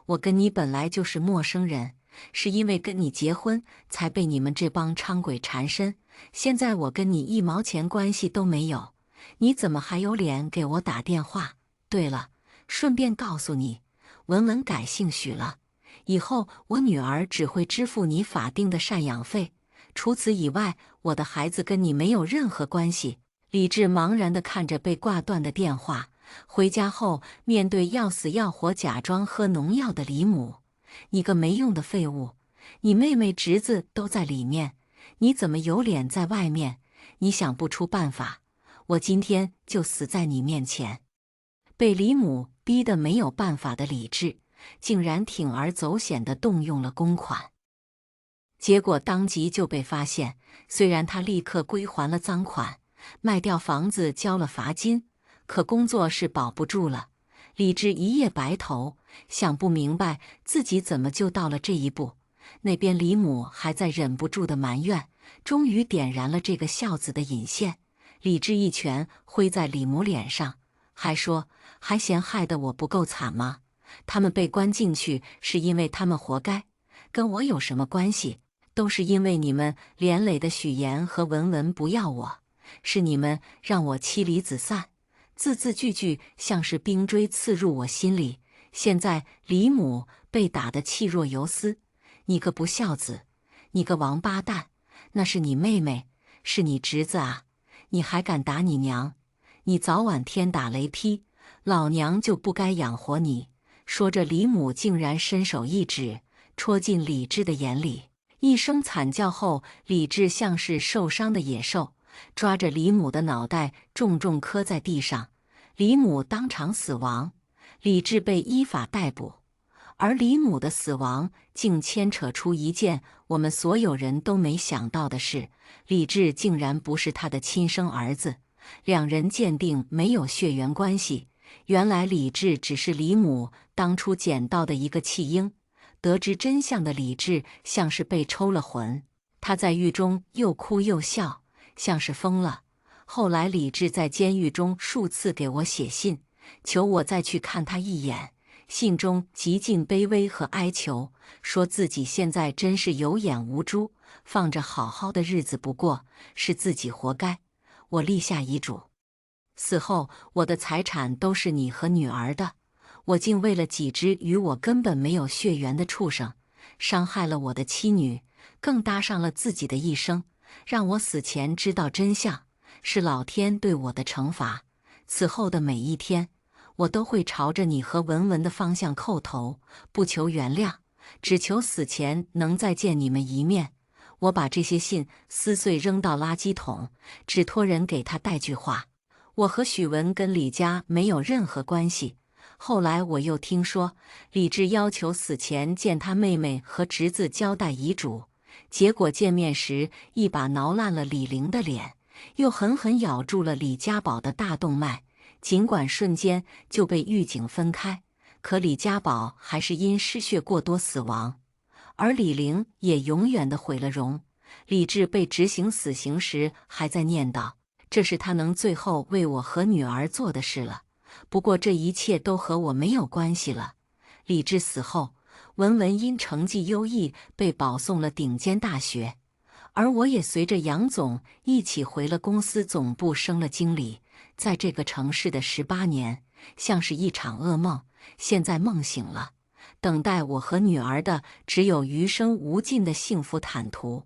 我跟你本来就是陌生人，是因为跟你结婚才被你们这帮伥鬼缠身，现在我跟你1毛钱关系都没有，你怎么还有脸给我打电话？对了，顺便告诉你，文文改姓许了。以后我女儿只会支付你法定的赡养费，除此以外，我的孩子跟你没有任何关系。李治茫然地看着被挂断的电话，回家后面对要死要活假装喝农药的李母：“你个没用的废物，你妹妹侄子都在里面，你怎么有脸在外面？你想不出办法，我今天就死在你面前。”被李母逼得没有办法的李治，竟然铤而走险地动用了公款，结果当即就被发现。虽然他立刻归还了赃款，卖掉房子交了罚金，可工作是保不住了。李治一夜白头，想不明白自己怎么就到了这一步。那边李母还在忍不住的埋怨，终于点燃了这个孝子的引线。李治一拳挥在李母脸上，还说：“还嫌害得我不够惨吗？他们被关进去是因为他们活该，跟我有什么关系？都是因为你们连累的许言和文文不要我，是你们让我妻离子散。”字字句句像是冰锥刺入我心里。现在李母被打得气若游丝：“你个不孝子，你个王八蛋！那是你妹妹，是你侄子啊！你还敢打你娘？你早晚天打雷劈，老娘就不该养活你！”说着，李母竟然伸手一指，戳进李治的眼里。一声惨叫后，李治像是受伤的野兽，抓着李母的脑袋重重磕在地上，李母当场死亡，李治被依法逮捕。而李母的死亡竟牵扯出一件我们所有人都没想到的事：李治竟然不是他的亲生儿子，两人鉴定没有血缘关系。原来李治只是李母当初捡到的一个弃婴。得知真相的李治像是被抽了魂，他在狱中又哭又笑，像是疯了。后来李治在监狱中数次给我写信，求我再去看他一眼，信中极尽卑微和哀求，说自己现在真是有眼无珠，放着好好的日子不过，是自己活该。我立下遗嘱，死后我的财产都是你和女儿的。我竟为了几只与我根本没有血缘的畜生，伤害了我的妻女，更搭上了自己的一生，让我死前知道真相，是老天对我的惩罚。此后的每一天，我都会朝着你和文文的方向叩头，不求原谅，只求死前能再见你们一面。我把这些信撕碎扔到垃圾桶，只托人给他带句话：我和许文跟李家没有任何关系。后来我又听说，李治要求死前见他妹妹和侄子交代遗嘱，结果见面时一把挠烂了李玲的脸，又狠狠咬住了李家宝的大动脉。尽管瞬间就被狱警分开，可李家宝还是因失血过多死亡，而李玲也永远的毁了容。李治被执行死刑时还在念叨：“这是他能最后为我和女儿做的事了。不过这一切都和我没有关系了。”李治死后，文文因成绩优异被保送了顶尖大学，而我也随着杨总一起回了公司总部，升了经理。在这个城市的18年，像是一场噩梦，现在梦醒了，等待我和女儿的只有余生无尽的幸福坦途。